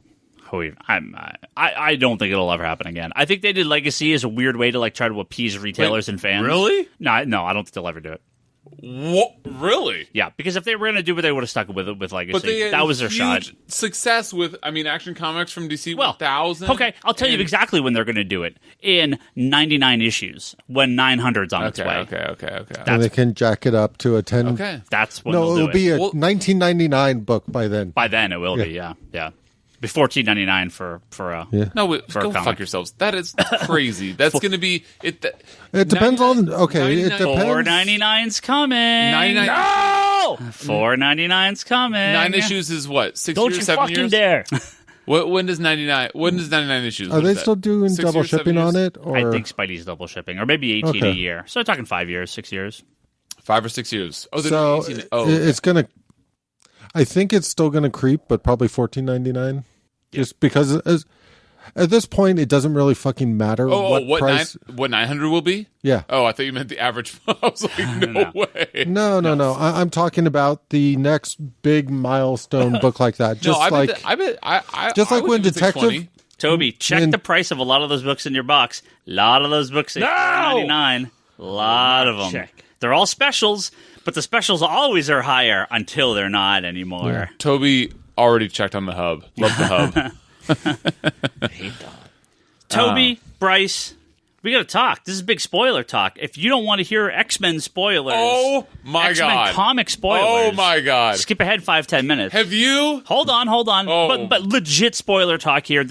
I don't think it'll ever happen again. I think they did Legacy as a weird way to like try to appease retailers and fans. Really? No, I don't think they'll ever do it. What? Really? Yeah, because if they were going to do it, they would have stuck with Legacy. But that was their shot. Success with, Action Comics from DC 1000. Okay, I'll tell you exactly when they're going to do it. In 99 issues, when 900's on its way. Okay. And they can jack it up to a 10. Okay. That's when they'll do it. It'll be a 1999 book by then. By then it will be, yeah. Be $14.99 for a go fuck yourselves. That is crazy. That's going to be it. It depends on it depends. $4.99's coming. 99. No, $4.99's coming. 9 issues is what? 6 Don't years, you 7 fucking years. dare! When does 99? When does 99 issues? Are they still doing double shipping on it? Or? I think Spidey's double shipping, or maybe 18 a year. So talking 5 years, 6 years, 5 or 6 years. Oh, so 18. It's gonna. I think it's still going to creep, but probably $14.99. Just because at this point, it doesn't really fucking matter what price. What 900 will be? Yeah. Oh, I thought you meant the average. I was like, no way. No. I'm talking about the next big milestone book like that. Just like when Detective. Toby, check the price of a lot of those books in your box. A lot of those books at $4.99. A lot of them. Check. They're all specials, but the specials always are higher until they're not anymore. Yeah. Toby already checked on the hub. Love the hub. Toby, Bryce, we got to talk. This is big spoiler talk. If you don't want to hear X-Men spoilers, oh my X-Men god, comic spoilers, oh my god, skip ahead 5-10 minutes. Have you? Hold on. Oh. But legit spoiler talk here.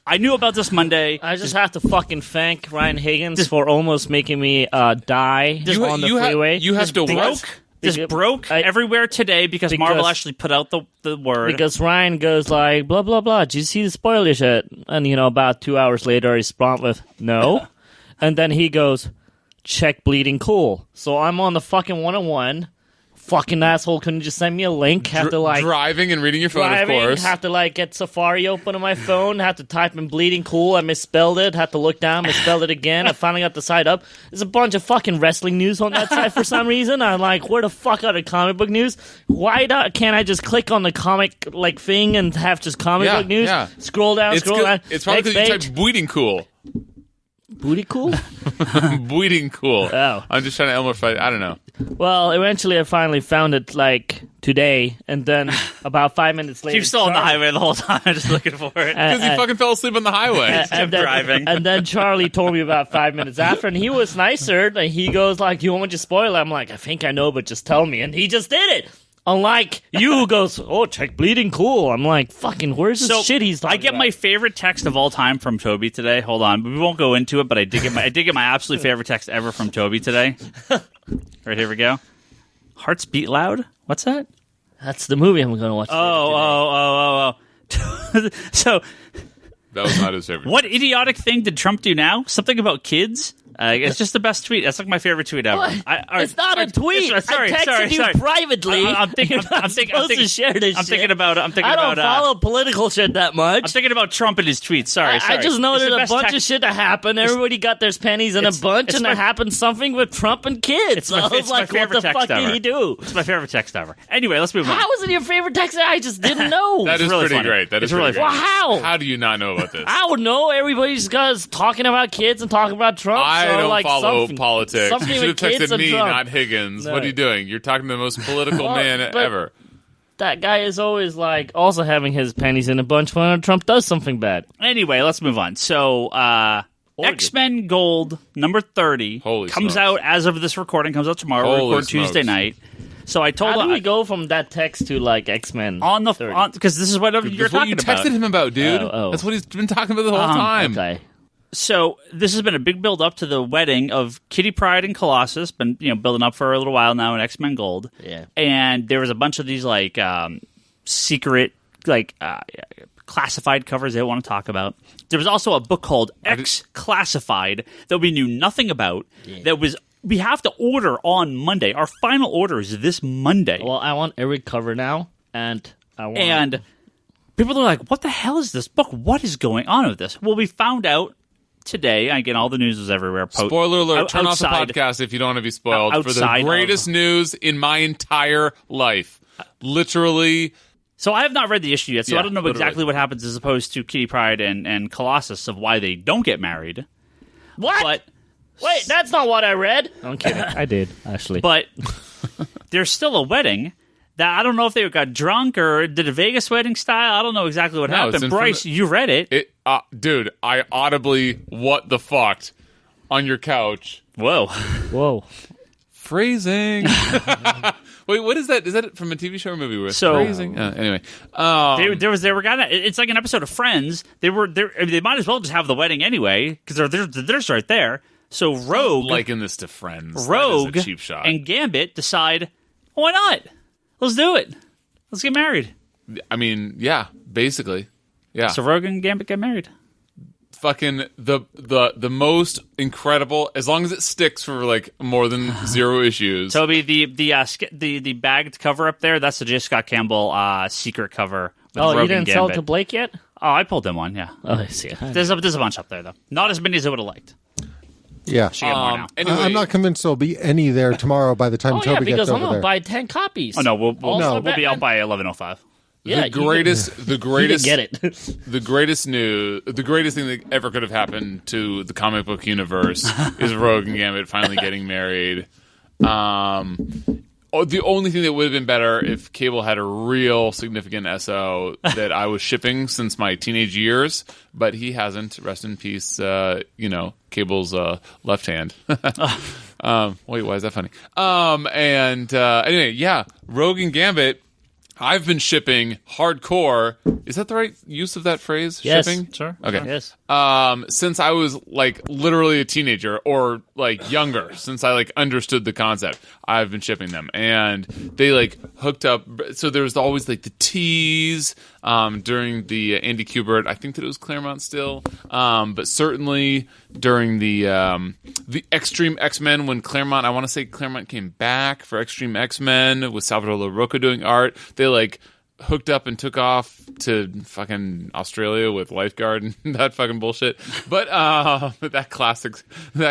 I knew about this Monday. I just have to fucking thank Ryan Higgins for almost making me die on the freeway. You have to broke. what? This broke everywhere today because Marvel actually put out the word. Because Ryan goes like, blah, blah, blah. Did you see the spoiler shit? And, about 2 hours later, he's prompt with, no. And then he goes, check bleeding cool. So I'm on the fucking 101. Fucking asshole couldn't just send me a link. Have to driving and reading your phone, of course. Have to get Safari open on my phone. Have to type in bleeding cool. I misspelled it. Have to look down, misspelled it again. I finally got the site up. There's a bunch of fucking wrestling news on that site for some reason. I'm like, where the fuck are the comic book news? Why can't I just click on the comic thing and have just comic book news? Yeah. Scroll down. It's probably because you typed bleeding cool. Booty cool? Bleeding cool. Oh. I'm just trying to amplify. I don't know. Well, eventually I finally found it today, and then about 5 minutes later. You're still on the highway the whole time, just looking for it. Because he fucking fell asleep on the highway. Kept driving. And then Charlie told me about 5 minutes after, and he was nicer. And he goes do you want me to spoil it? I'm like, I think I know, but just tell me. And he just did it. Unlike you who goes, check bleeding cool. I'm like, fucking, where's this shit he's talking I get about? my favorite text of all time from Toby today. Hold on. We won't go into it, but I did get my absolute favorite text ever from Toby today. Right, here we go. Hearts beat loud? What's that? That's the movie I'm going to watch. So that was not his favorite. What idiotic thing did Trump do now? Something about kids? It's just the best tweet. That's my favorite tweet ever. It's not a tweet. I texted you privately. I'm thinking about I don't follow political shit that much. I'm thinking about Trump and his tweets. Sorry. I just know there's a bunch of shit that happened. Everybody got their pennies in a bunch, and there happened something with Trump and kids. I was like, what the fuck did he do? It's my favorite text ever. Anyway, let's move on. How is it your favorite text? I just didn't know. That is really pretty funny. great. That is really really great. Wow. How do you not know about this? I would know. Everybody's talking about kids and talking about Trump. I don't follow something, politics. Something You should have with kids texted me, Trump. not Higgins. No. What are you doing? You're talking to the most political man ever. That guy is always also having his pennies in a bunch when Trump does something bad. Anyway, let's move on. So, X-Men Gold number 30 comes out as of this recording. Comes out tomorrow. We record Tuesday night. So I told him. How do we go from that text to X-Men because this is what you're talking about. You texted him about, dude. That's what he's been talking about the whole time. Okay. So this has been a big build up to the wedding of Kitty Pryde and Colossus. Been building up for a little while now in X-Men Gold. Yeah. And there was a bunch of these secret classified covers they want to talk about. There was also a book called X Classified that we knew nothing about. Yeah. We have to order on Monday. Our final order is this Monday. Well, I want every cover now, and people are like, "What the hell is this book? What is going on with this?" Well, we found out today. Again, all the news is everywhere. Spoiler alert! Turn off the podcast if you don't want to be spoiled for the greatest news in my entire life. Literally. So I have not read the issue yet, so I don't know exactly what happens as opposed to Kitty Pryde and Colossus of why they don't get married. What? But wait, that's not what I read. I'm kidding. I did, actually. But there's still a wedding that I don't know if they got drunk or did a Vegas wedding style. I don't know exactly what happened. Bryce, you read it. Dude, I audibly what the fucked on your couch. Whoa. Phrasing. Wait, what is that? Is that from a TV show or movie? Phrasing. Anyway, it's like an episode of Friends. They might as well just have the wedding anyway because they're right there. So Rogue, liken this to Friends. Rogue, that is a cheap shot. And Gambit decide, why not? Let's do it. Let's get married. I mean, yeah, basically, yeah. So Rogue and Gambit get married. Fucking the most incredible, as long as it sticks for more than 0 issues. Toby, the bagged cover up there, that's the J. Scott Campbell secret cover. With Rogue you didn't and sell it to Blake yet? Oh, I pulled them one, yeah. Oh, I see. There's a bunch up there though. Not as many as I would have liked. Yeah. Should get more now. Anyway. I'm not convinced there'll be any there tomorrow by the time Toby gets over there. because I'm going to buy 10 copies. Oh, no, we'll be out by 11:05. Yeah, the greatest get it. The greatest thing that ever could have happened to the comic book universe is Rogue and Gambit finally getting married. The only thing that would have been better if Cable had a real significant SO that I was shipping since my teenage years, but he hasn't. Rest in peace, Cable's left hand. Wait, why is that funny? Anyway, yeah, Rogue and Gambit. I've been shipping hardcore. Is that the right use of that phrase? Yes. Shipping? Sure. Okay. Yes. Since I was like literally a teenager or like younger, since I like understood the concept, I've been shipping them, and they like hooked up. So there was always like the tease during the Andy Kubert. I think that it was Claremont still, but certainly during the Extreme X-Men when Claremont. I want to say Claremont came back for Extreme X-Men with Salvador LaRocca doing art. They like hooked up and took off to fucking Australia with Lifeguard and that fucking bullshit. But that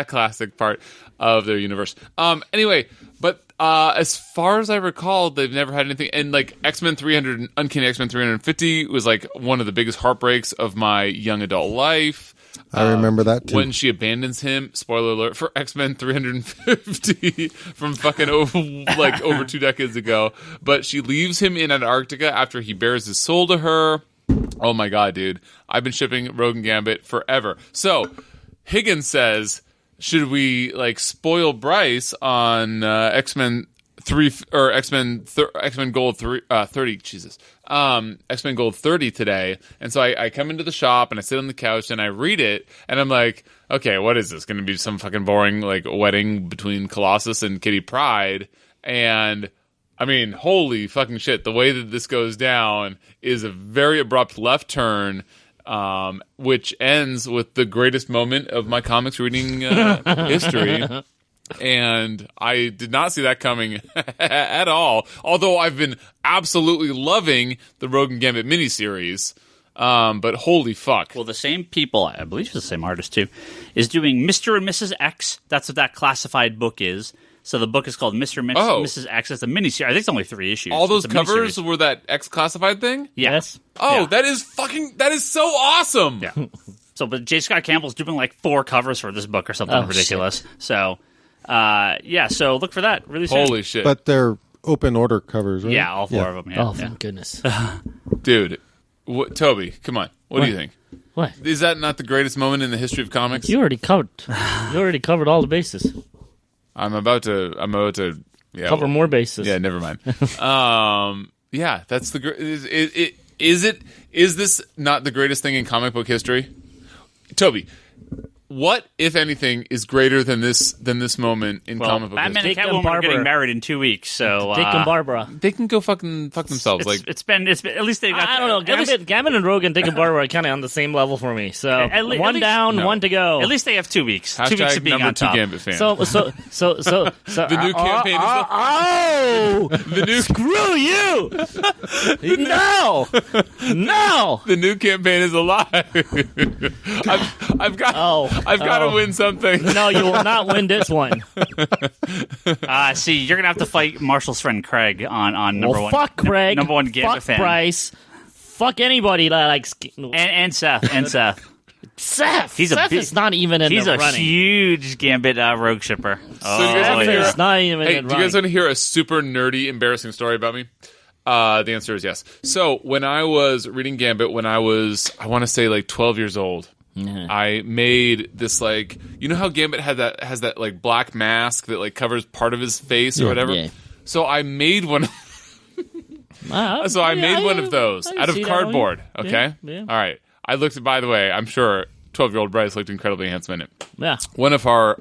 classic part of their universe. Anyway, but as far as I recall, they've never had anything. And like X-Men 300 and Uncanny X-Men 350 was like one of the biggest heartbreaks of my young adult life. I remember that too. When she abandons him, spoiler alert, for X-Men 350 from fucking over 2 decades ago. But she leaves him in Antarctica after he bears his soul to her. Oh my god, dude. I've been shipping Rogue and Gambit forever. So, Higgins says, should we like spoil Bryce on X-Men 3 or X-Men Gold 30, Jesus. X-Men Gold 30 today. And so I come into the shop and I sit on the couch and I read it and I'm like, okay, what is this? Going to be some fucking boring like wedding between Colossus and Kitty Pryde? And I mean, holy fucking shit. The way that this goes down is a very abrupt left turn, which ends with the greatest moment of my comics reading history. And I did not see that coming at all. Although I've been absolutely loving the Rogue and Gambit miniseries. But holy fuck. Well, the same people, I believe it's the same artist too, is doing Mr. and Mrs. X. That's what that classified book is. So the book is called Mr. and Mrs. X. It's a miniseries. I think it's only 3 issues. All those It's a covers miniseries. were that X classified thing? Yes. Oh, Yeah. that is so awesome. Yeah. So, but J. Scott Campbell's doing like 4 covers for this book or something ridiculous. Shit. So, so look for that really soon. Holy shit. But they're open order covers, right? Yeah, all 4 of them. Yeah. Oh, thank goodness. Dude, Toby, come on. What do you think? What? Is that not the greatest moment in the history of comics? You already covered all the bases. I'm about to yeah, Cover more bases. Yeah, never mind. Yeah, that's the is this not the greatest thing in comic book history? Toby, what, if anything, is greater than this moment in comic book Batman history? and Catwoman are getting married in 2 weeks, so Dick and Barbara. They can go fuck themselves. It's been at least they got. I don't know. Gambit and Rogue and Dick and Barbara are kind of on the same level for me. So At least- one to go. At least they have 2 weeks. 2 weeks Hashtag of being number on 2 top. Gambit fan. So the new campaign is the new screw you! No. the new campaign is alive. I've got to win something. No, you will not win this one. See, you're gonna have to fight Marshall's friend Craig on number one. Fuck Craig. Number one Gambit fuck fan. Bryce. Fuck anybody that likes. And Seth. Seth. Seth is not even in He's the a running. huge Gambit rogue shipper. So do you guys want to Seth hear? is not even Hey, in do the you guys running. want to hear a super nerdy, embarrassing story about me? The answer is yes. So when I was reading Gambit, when I was, I want to say like 12 years old, I made this like, you know how Gambit has that like black mask that like covers part of his face or whatever. Yeah. So I made one. I made one of those out of cardboard. Okay. Yeah. All right. I looked. By the way, I'm sure 12-year-old Bryce looked incredibly handsome in it. Yeah. One of our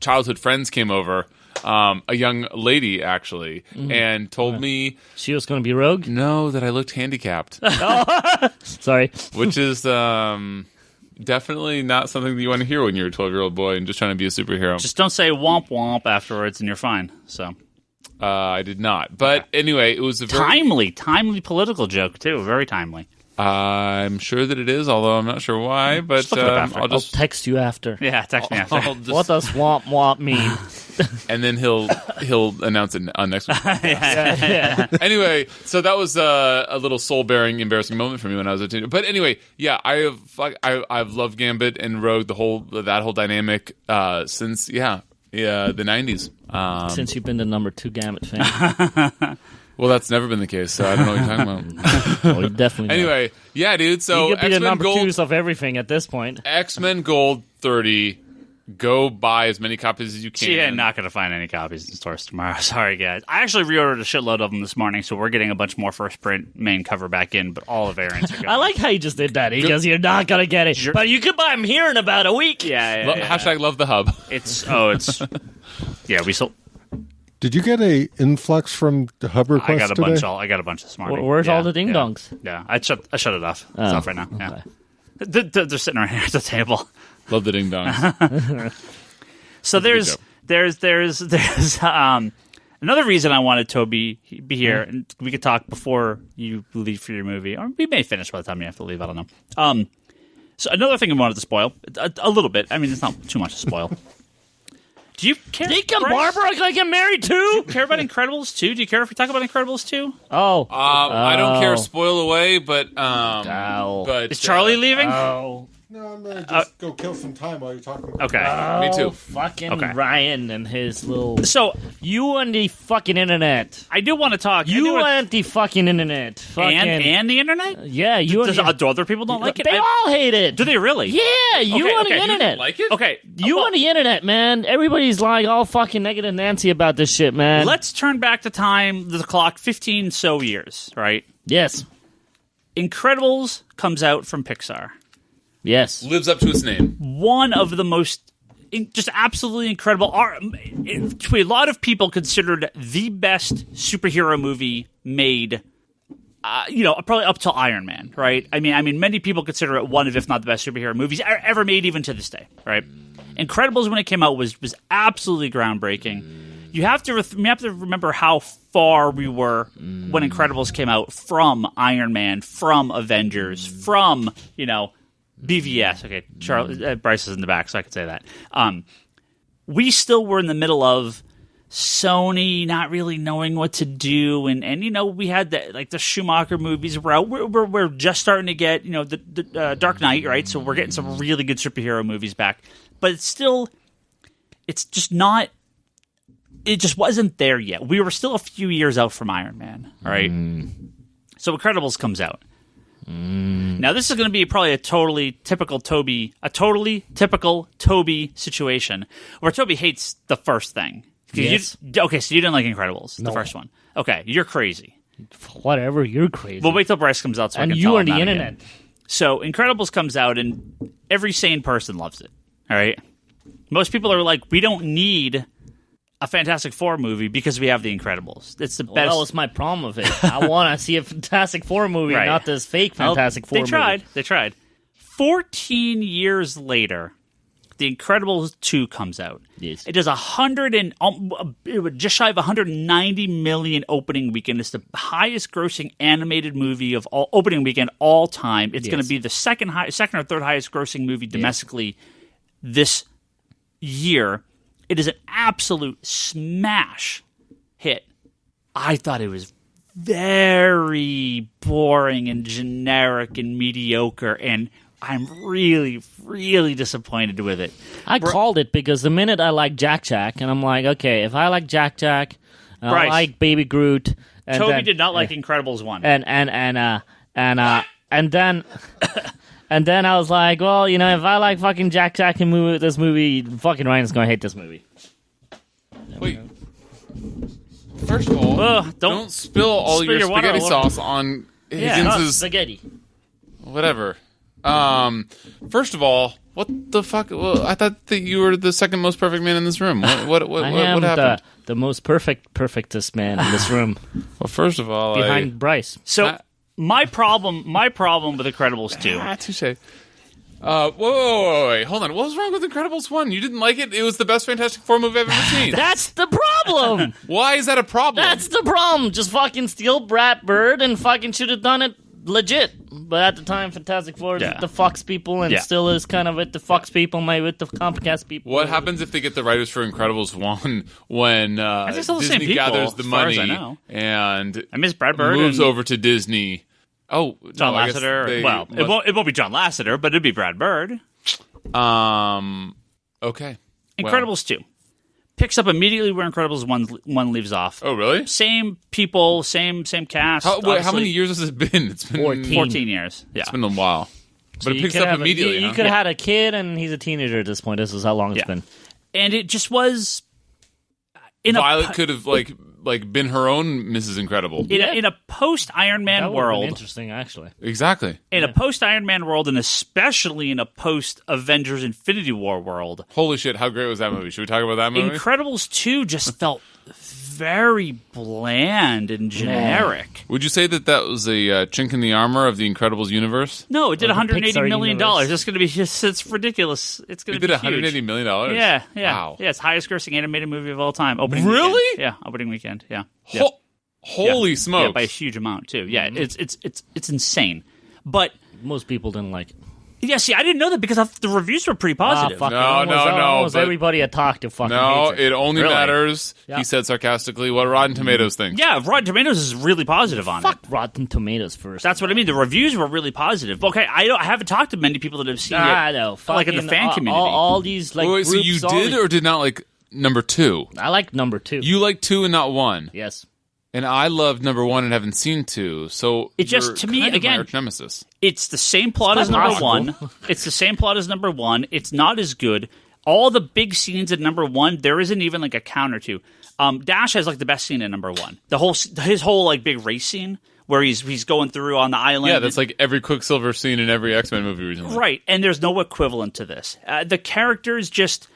childhood friends came over, a young lady actually, and told me She was going to be Rogue? no that I looked handicapped, Sorry. which is definitely not something that you want to hear when you're a 12-year-old boy and just trying to be a superhero. Just don't say womp womp afterwards, and you're fine. So I did not, but anyway, it was a very timely political joke too. Very timely. I'm sure that it is, although I'm not sure why. But Just look it up after. I'll I'll just text you after. Yeah, text me after. I'll just- What does womp womp mean? and then he'll announce it on next week. Yeah. Anyway, so that was a little soul-bearing, embarrassing moment for me when I was a teenager. But anyway, yeah, I've loved Gambit and Rogue, that whole dynamic since the 90s. Since you've been the number 2 Gambit fan. Well, that's never been the case, so I don't know what you're talking about. Well, you definitely know. Anyway, yeah, dude. So You could be the X-Men number Gold, 2s of everything at this point. X-Men Gold 30. go buy as many copies as you can. Yeah, not going to find any copies in stores tomorrow. Sorry, guys. I actually reordered a shitload of them this morning, so we're getting a bunch more first print main cover back in, but all the variants are gone. I like how you just did that. Because you're not going to get it. But you could buy them here in about a week. Yeah. Hashtag love the hub. It's yeah, we sold. Did you get a influx from the hub request today? I got a bunch this morning. Where's all the ding-dongs? Yeah, I shut it off. It's off right now. Okay. Yeah. They're sitting right here at the table. Love the ding dongs. So there's another reason I wanted Toby be here, and we could talk before you leave for your movie, or we may finish by the time you have to leave. I don't know. So another thing I wanted to spoil a little bit. I mean, it's not too much to spoil. Do you care? Deacon Barbara gonna get married too? Do you care about Incredibles 2? Do you care if we talk about Incredibles 2? Oh, I don't care. Spoil away, but is Charlie leaving? No, I'm gonna just go kill some time while you're talking. Okay, me too. Fucking Ryan and his little. So you and the fucking internet. I do want to talk. You and the fucking internet. Fucking and the internet. Yeah, you. Do other people don't like it? They all hate it. Do they really? Yeah, you on the internet. You like it? Okay, you on the internet, man. Everybody's like all fucking negative Nancy about this shit, man. Let's turn back the clock 15 so years, right? Yes. Incredibles comes out from Pixar. Yes. Lives up to its name. One of the most just absolutely incredible, to a lot of people considered the best superhero movie made, probably up till Iron Man, right? I mean, many people consider it one of, if not the best superhero movies ever made, even to this day, right? Incredibles, when it came out, was absolutely groundbreaking. You have to remember how far we were when Incredibles came out from Iron Man, from Avengers, from, BVS. Okay, Charlie, Bryce is in the back, so I can say that. We still were in the middle of Sony not really knowing what to do, and we had the Schumacher movies were out. We're just starting to get the Dark Knight, right? So we're getting some really good superhero movies back, but it's just not. It just wasn't there yet. We were still a few years out from Iron Man, right? So Incredibles comes out. Now this is going to be probably a totally typical Toby situation where Toby hates the first thing. Yes. Okay, so you didn't like Incredibles, the first one. Okay, you're crazy. Whatever, you're crazy. We'll wait till Bryce comes out so I and can you tell on him the that internet. Again. So Incredibles comes out and every sane person loves it. All right, most people are like, we don't need a Fantastic Four movie because we have The Incredibles. It's the best. That was my problem with it. I want to see a Fantastic Four movie, right. not this fake Fantastic Four movie. They tried. 14 years later, The Incredibles 2 comes out. Yes. It does just shy of 190 million opening weekend. It's the highest grossing animated movie of all opening weekend all time. It's going to be the second or third highest grossing movie domestically this year. It is an absolute smash hit. I thought it was very boring and generic and mediocre, and I'm really, really disappointed with it. I called it because the minute I like Jack, and I'm like, okay, if I like Jack, and I like Baby Groot, and Toby then, did not like Incredibles 1, and then. And then I was like, well, if I like fucking Jack and this movie, fucking Ryan's going to hate this movie. Wait. First of all, don't spill all your spaghetti sauce on Higgins's spaghetti. Whatever. First of all, what the fuck? Well, I thought that you were the second most perfect man in this room. What happened? The most perfectest man in this room. Well, first of all, behind Bryce. So my problem with Incredibles 2. Touche. Wait, hold on. What was wrong with Incredibles 1? You didn't like it? It was the best Fantastic Four movie I've ever seen. That's the problem. Why is that a problem? That's the problem. Just fucking steal Brad Bird and fucking should have done it legit. But at the time, Fantastic Four with the Fox people and still is kind of with the Fox people, maybe with the Comcast people. What happens if they get the writers for Incredibles 1 when Disney gathers the money and I miss Brad Bird moves over to Disney? Oh, John Lasseter. It won't be John Lasseter, but it'd be Brad Bird. Okay. Incredibles 2 picks up immediately where Incredibles 1 leaves off. Oh, really? Same people, same cast. How many years has it been? It's been 14 years. Yeah. It's been a while. But it picks up immediately. You could have had a kid, and he's a teenager at this point. This is how long it's been. And it just was. Violet could have been her own Mrs. Incredible. In a post Iron Man world, interesting actually. Exactly. In a post Iron Man world, and especially in a post Avengers Infinity War world. Holy shit! How great was that movie? Should we talk about that movie? Incredibles 2 just felt very bland and generic. Would you say that was a chink in the armor of the Incredibles universe? No, it did $180 million. Universe. It's going to be it's ridiculous. It's going to be huge. It did $180 million? Yeah. Wow. Yeah, it's highest grossing animated movie of all time. Opening really? Weekend. Yeah, opening weekend. Yeah. Holy smokes. Yeah, by a huge amount, too. Yeah, it's insane. But most people didn't like it. Yeah, see, I didn't know that because the reviews were pretty positive. Almost everybody I talked to fucking hates it. It only matters, he said sarcastically, what Rotten Tomatoes thinks. Yeah, Rotten Tomatoes is really positive on it. Fuck Rotten Tomatoes first. That's what I mean. The reviews were really positive. Okay, I haven't talked to many people that have seen it. I know. Like in the fan community. All these like Wait, groups. So you did or did not like number 2? I like number 2. You like 2 and not 1? Yes. And I loved number 1 and haven't seen 2, so it just to me kind of again. my arch nemesis. It's the same plot as number 1. It's the same plot as number 1. It's not as good. All the big scenes in number 1, there isn't even like a counter to. Dash has like the best scene in number 1. His whole like big race scene where he's going through on the island. Yeah, that's like every Quicksilver scene in every X-Men movie recently. Right, and there's no equivalent to this. The characters just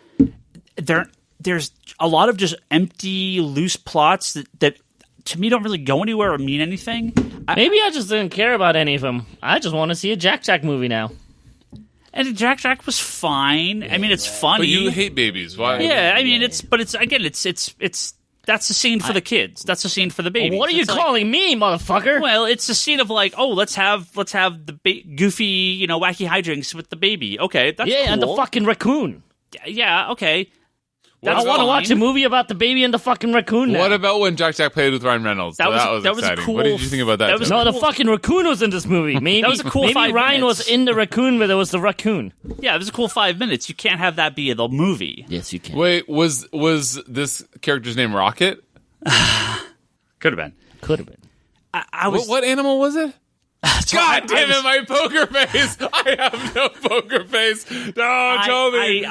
there's a lot of just empty, loose plots that to me don't really go anywhere or mean anything. Maybe I just didn't care about any of them. I just want to see a Jack Jack movie now. And Jack Jack was fine. I mean, it's funny. But you hate babies. Why? Yeah, I mean, it's that's the scene for the kids. That's the scene for the babies. What are you calling me, motherfucker? Well, it's the scene of like, oh, let's have the goofy, wacky hijinks with the baby. Okay, that's cool. And the fucking raccoon. Yeah, okay. I want to watch a movie about the baby and the fucking raccoon now. What about when Jack Jack played with Ryan Reynolds? That was exciting. Cool, what did you think about that? The fucking raccoon was in this movie. Maybe, that was a cool maybe 5 Ryan minutes. was in the raccoon, but it was the raccoon. Yeah, it was a cool 5 minutes. You can't have that be the movie. Yes, you can. Wait, was this character's name Rocket? Could have been. Could have been. I was. What animal was it? God damn it, my poker face! I have no poker face. No, Toby.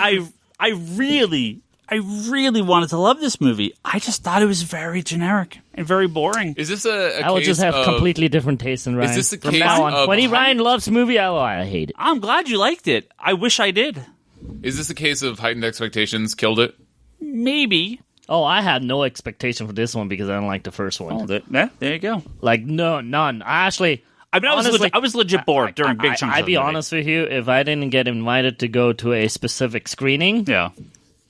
I really wanted to love this movie. I just thought it was very generic and very boring. Is this a I would case just have of, completely different tastes than Ryan. Is this a From case now on. of When Ryan loves a movie, I hate it. I'm glad you liked it. I wish I did. Is this a case of heightened expectations killed it? Maybe. Oh, I had no expectation for this one because I don't like the first one. Yeah, there you go. Like, no, none. I was legit bored during big chunks of the I'd be movie. honest with you, if I didn't get invited to go to a specific screening, Yeah.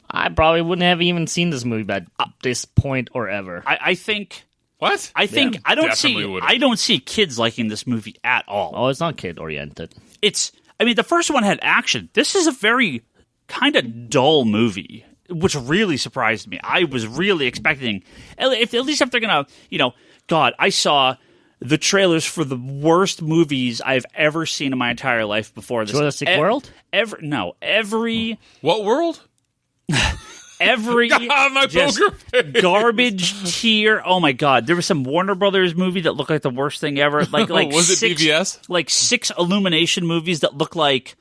I probably wouldn't have even seen this movie at this point or ever. I think... What? I think... I definitely don't see kids liking this movie at all. Oh, it's not kid-oriented. The first one had action. This is a very kind of dull movie, which really surprised me. I was really expecting... At least if they're going to, God, I saw the trailers for the worst movies I've ever seen in my entire life before this. Jurassic World? Every... What world? Every my just poker face. garbage tier. Oh my God! There was some Warner Brothers movie that looked like the worst thing ever. Like was it BVS? Like 6 Illumination movies that look like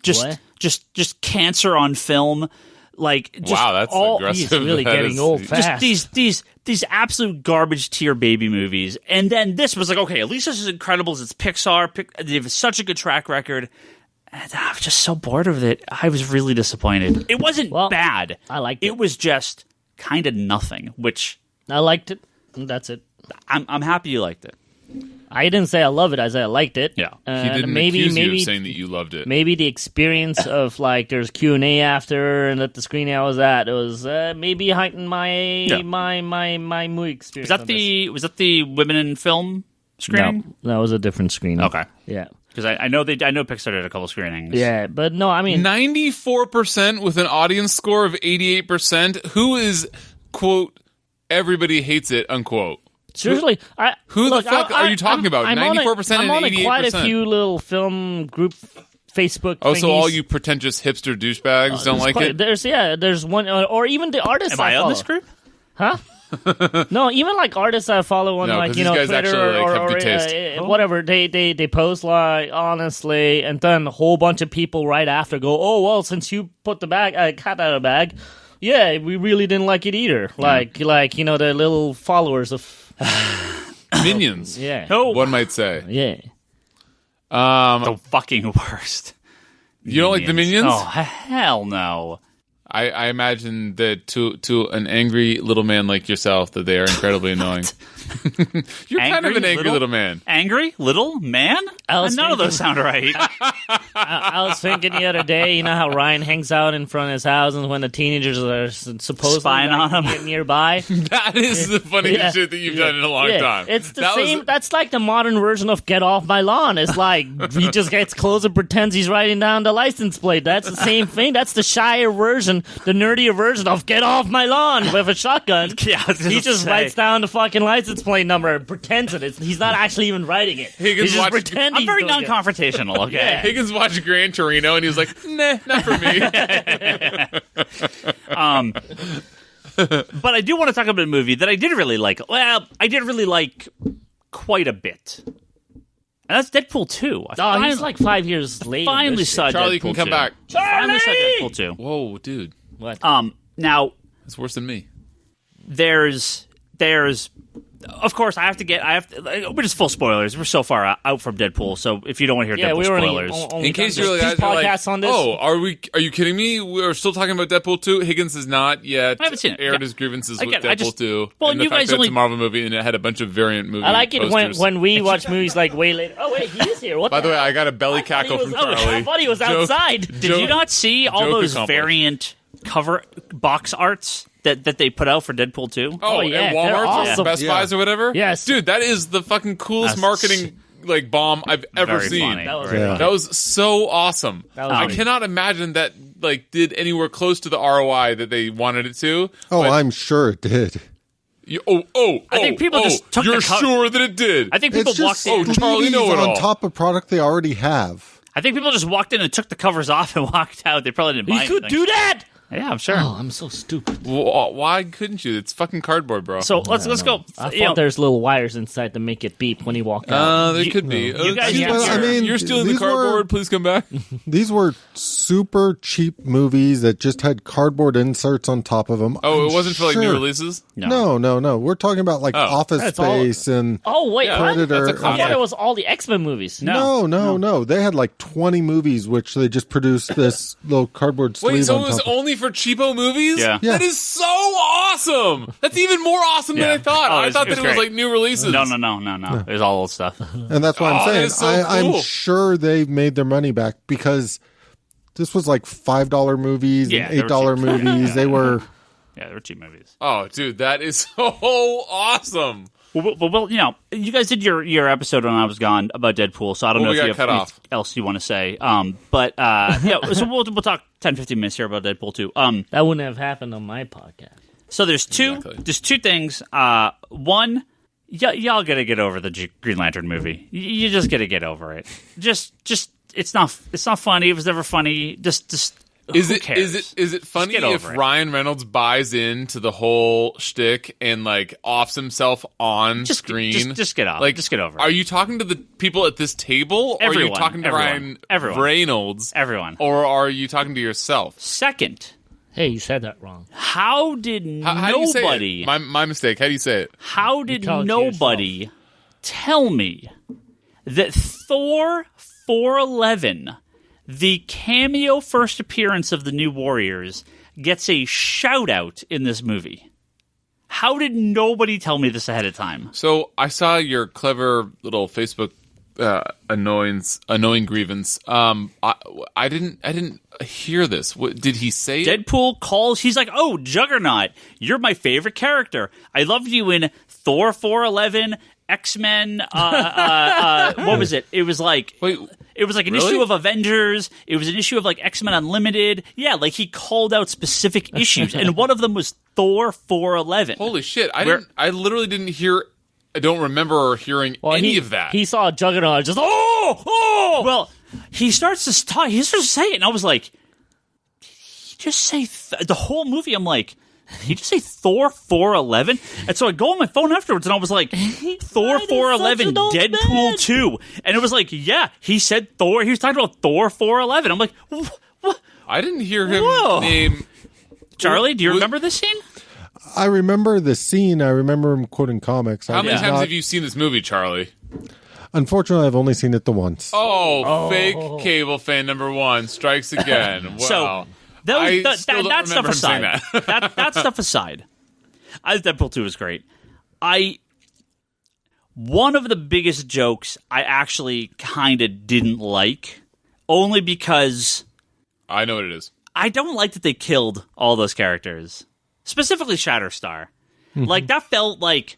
just cancer on film. Like just wow, that's aggressive. He's really getting old fast. Just these absolute garbage tier baby movies, and then this was like, okay, at least this is Incredibles. It's Pixar. They have such a good track record. And I was just so bored of it. I was really disappointed. It wasn't bad. I liked it. It was just kind of nothing, which... I liked it. That's it. I'm happy you liked it. I didn't say I love it. I said I liked it. Yeah. He didn't accuse you of saying that you loved it. Maybe the experience of like there's Q&A after and at the screening I was at, it was maybe heightened my movie experience. Was that the Women in Film screening? No, that was a different screening. Okay. Yeah. Because I know Pixar did a couple screenings. Yeah, but no, I mean 94% with an audience score of 88%. Who is quote everybody hates it unquote? Seriously, who the fuck are you talking about? 94% and 88%. I'm on quite a few little film group Facebook. Oh, so thingies. all you pretentious hipster douchebags don't like it? There's one, or even the artists. Am I on this group? Huh? No, even like artists I follow on No, like 'cause you these know guys Twitter actually, like, have or good taste. whatever they post like honestly, and then a whole bunch of people right after go, oh well, since you put the cat out of the bag, yeah, we really didn't like it either. Like you know the little followers of Minions. yeah One might say. yeah. The fucking worst. You don't like the Minions? Oh, hell no. I imagine that to an angry little man like yourself that they are incredibly annoying. You're kind of an angry little man. Angry little man? None of those sound right. I was thinking the other day, you know how Ryan hangs out in front of his house, and when the teenagers are supposedly spying on him nearby. That is the funniest shit that you've done in a long time. It's the same. That's like the modern version of "Get Off My Lawn." It's like he just gets close and pretends he's writing down the license plate. That's the same thing. That's the shyer version, the nerdier version of "Get Off My Lawn" with a shotgun. Yeah, he just writes down the fucking license plate number and pretends it. He's not actually even writing it. Higgins he's just watched- pretending. I'm very he's doing it. non-confrontational, okay? Yeah. Higgins watched Gran Torino and he was like, nah, not for me. But I do want to talk about a movie that I did really like. Well, I did really like quite a bit. And that's Deadpool 2. He's like 5 years later. Finally saw Charlie, Deadpool you can come 2. back. Finally saw Deadpool 2. Whoa, dude. What? Now, That's worse than me. there's of course we're just full spoilers. We're so far out from Deadpool, so if you don't want to hear Deadpool we were spoilers, only In case done you're two guys are like, podcasts on this. oh, are you kidding me? We're still talking about Deadpool 2. Higgins has not yet I haven't seen it. aired Yeah. his grievances Again, with Deadpool 2. well, and the you fact guys that only- it's a Marvel movie and it had a bunch of variant movie I like it posters. when we watch movies like way later. Oh wait, he is here. What? By the way, hell? I got a belly cackle from Charlie. I thought he was outside. did you not see all joke those accomplished. variant cover box arts that they put out for Deadpool 2? Oh, yeah, at they're Walmart, awesome. Best Buys or whatever? Yes. Dude, that is the fucking coolest That's marketing bomb I've ever Very seen. funny. That was Very Yeah. funny. That was so awesome. That was I funny. cannot imagine that did anywhere close to the ROI that they wanted it to. Oh, but I'm sure it did. I think people just took You're the co- sure that it did? I think people It's just walked in. Charlie sleeves know-it-all. on top of product they already have. I think people just walked in and took the covers off and walked out. They probably didn't buy You could anything. do that. Yeah, I'm sure. Oh, I'm so stupid. Why couldn't you? It's fucking cardboard, bro. So let's go. I You know, thought there's little wires inside to make it beep when he walked out. there could be. you guys- Excuse me, Well, I sir. mean, you're stealing the these were- cardboard. Please come back. These were super cheap movies that just had cardboard inserts on top of them. Oh, I'm it wasn't for new sure- releases. No. We're talking about like Office That's all- Space and Oh wait, Yeah, what? Predator. that's a I thought comic. it was all the X-Men movies. No. They had like 20 movies, which they just produced this little cardboard sleeve Wait, so on it was top of. only for cheapo movies? Yeah. Yeah. That is so awesome. That's even more awesome than Yeah. I thought. Oh, I it thought was that it was great. like new releases. No. It was all old stuff. And that's what Oh, I'm that saying. is so I'm cool. sure they made their money back because this was like $5 movies Yeah, and they were $8 cheap. movies. They were. Yeah, they were cheap movies. Oh, dude, that is so awesome. Well, you know, you guys did your episode when I was gone about Deadpool, so I don't Well, know we if you got have cut off. anything else you want to say. But yeah, so we'll talk 10-15 minutes here about Deadpool 2. That wouldn't have happened on my podcast. So there's two things. One, y'all gotta get over the Green Lantern movie. You just gotta get over it. Just it's not funny. It was never funny. Just Is who it cares? is it funny get if over it. Ryan Reynolds buys into the whole shtick and like offs himself on screen? Just get off. Like, Just get over it. Are you talking to the people at this table, or are you Everyone. talking to Ryan Everyone. Reynolds, Everyone. or are you talking to yourself? Second, Hey, you said that wrong. how did How do you say nobody? it? My mistake. How do you say it? How did tell it to nobody tell me that Thor 411, the cameo first appearance of the New Warriors, gets a shout out in this movie? How did nobody tell me this ahead of time? So I saw your clever little Facebook annoying grievance. I didn't hear this. What, did he say it? Deadpool calls, he's like, "Oh, Juggernaut, you're my favorite character. I loved you in Thor 411, X-Men, what was it? It was like... Wait, It was like an really? issue of Avengers. It was an issue of like X-Men Unlimited. Yeah, like he called out specific issues, and one of them was Thor 411. holy shit! I literally didn't hear. I don't remember hearing any of that. He saw Juggernaut just Well, he starts to say it, and I was like, did he just say the whole movie? I'm like, did he just say Thor 411? And so I go on my phone afterwards, and I was like, Thor 411, Deadpool 2. And it was like, yeah, he said Thor. He was talking about Thor 411. I'm like, what? I didn't hear him name... Charlie, do you remember this scene? I remember the scene. I remember him quoting comics. How many times have you seen this movie, Charlie? Unfortunately, I've only seen it the once. Oh, fake cable fan number one strikes again. Wow. So that stuff aside. that stuff aside. I think Deadpool 2 is great. One of the biggest jokes I actually kind of didn't like, only because... I know what it is. I don't like that they killed all those characters. Specifically Shatterstar. Like, that felt like...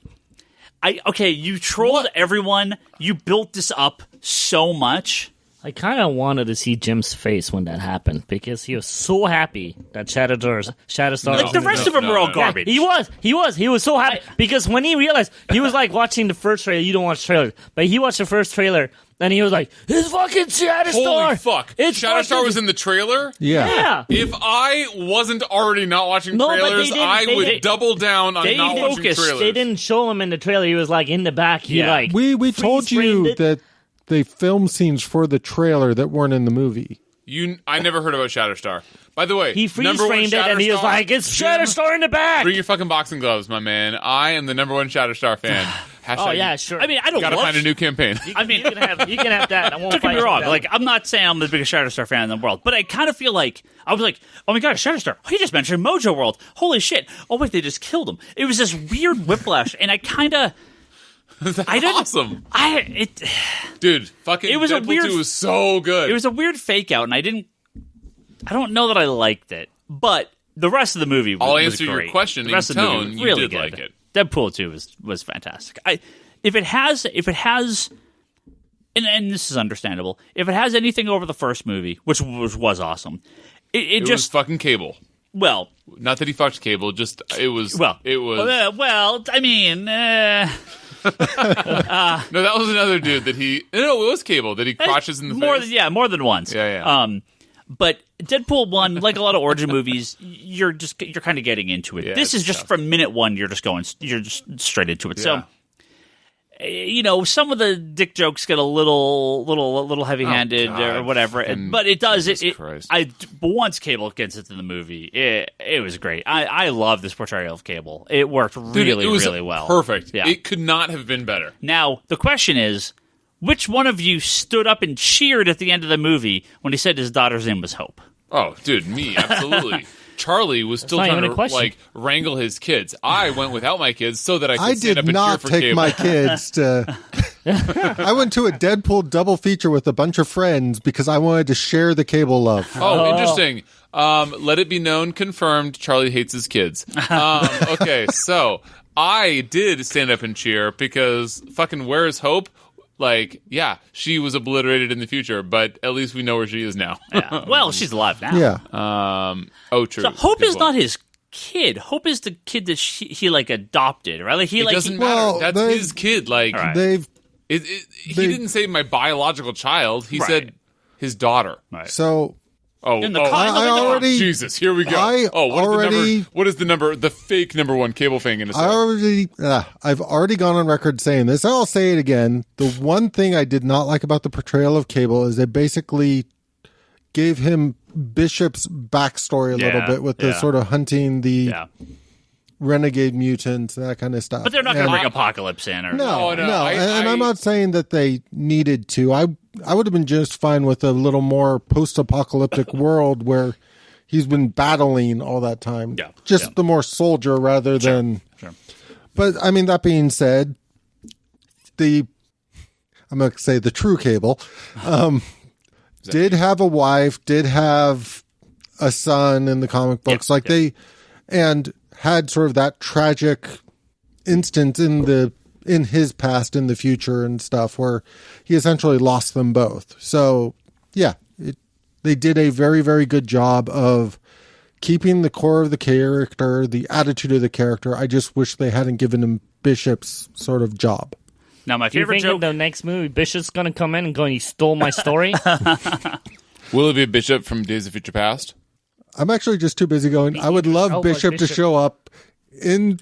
you trolled everyone. You built this up so much. I kind of wanted to see Jim's face when that happened because he was so happy that Shatterstar. Like the rest of them were all garbage. Yeah, he was so happy because when he realized he was like watching the first trailer. You don't watch trailers, but he watched the first trailer and he was like, "It's fucking Shatterstar!" Holy fuck! Shatterstar was in the trailer. Yeah. If I wasn't already not watching trailers, I would double down on not watching trailers. They didn't show him in the trailer. He was like in the back. We told you that they filmed scenes for the trailer that weren't in the movie. I never heard about Shatterstar. By the way, he freeze framed it and he was like, "It's Shatterstar in the back." Bring your fucking boxing gloves, my man. I am the number one Shatterstar fan. Oh yeah, sure. I mean, I don't. Gotta find a new campaign. I mean, you can have that. I won't don't get me wrong. Like, I'm not saying I'm the biggest Shatterstar fan in the world, but I kind of feel like I was like, "Oh my god, Shatterstar! Oh, he just mentioned Mojo World. Holy shit! Oh wait, they just killed him." It was this weird whiplash, and I kind of. Awesome. Dude, fucking it was Deadpool 2 was so good. It was a weird fake out, and I don't know that I liked it, but the rest of the movie was I'll answer great. Your question the rest in of the tone, movie was really you did good. like it. Deadpool 2 was fantastic. If it has and this is understandable, if it has anything over the first movie, which was awesome, it just was fucking Cable. Well, not that he fucked Cable, just it was. I mean, no, that was another dude that he. No, it was Cable that he crotches in the face. More than once. Yeah. But Deadpool 1, like a lot of origin movies, you're kind of getting into it. This is just tough. From minute one, you're just straight into it. Yeah. So, some of the dick jokes get a little heavy-handed or whatever, but it does. But once Cable gets into the movie, it was great. I love this portrayal of Cable. It worked really well. Perfect. Yeah. It could not have been better. Now the question is, which one of you stood up and cheered at the end of the movie when he said his daughter's name was Hope? Oh, dude, me, absolutely. Charlie was still trying to wrangle his kids. I went without my kids so that I could stand up and cheer for Cable. I did not take my kids to... I went to a Deadpool double feature with a bunch of friends because I wanted to share the Cable love. Oh, interesting. Let it be known, confirmed, Charlie hates his kids. Okay, so I did stand up and cheer because fucking where's Hope? Like, yeah, she was obliterated in the future, but at least we know where she is now. Yeah. Well, she's alive now. Yeah. True. So Hope is not his kid. Hope is the kid that he like adopted, right? Like it doesn't matter. That's his kid. Like right. He didn't say my biological child. He said his daughter. Right. So. Jesus, here we go. What is the number? The fake number one Cable fan going to say? I've already gone on record saying this. I'll say it again. The one thing I did not like about the portrayal of Cable is they basically gave him Bishop's backstory a little bit with the sort of hunting the renegade mutants and that kind of stuff. But they're not going to bring Apocalypse in. No. And I'm not saying that they needed to. I would have been just fine with a little more post-apocalyptic world where he's been battling all that time. Yeah. Just the more soldier rather than... Sure. But, I mean, that being said, I'm going to say the true Cable, did have a wife, did have a son in the comic books. And had sort of that tragic instance in his past, in the future and stuff, where he essentially lost them both. So, yeah, they did a very, very good job of keeping the core of the character, the attitude of the character. I just wish they hadn't given him Bishop's sort of job. Now, my favorite joke... in the next movie, Bishop's going to come in and go, "You stole my story"? Will it be Bishop from Days of Future Past? I'm actually just too busy going, I would love Bishop to show up in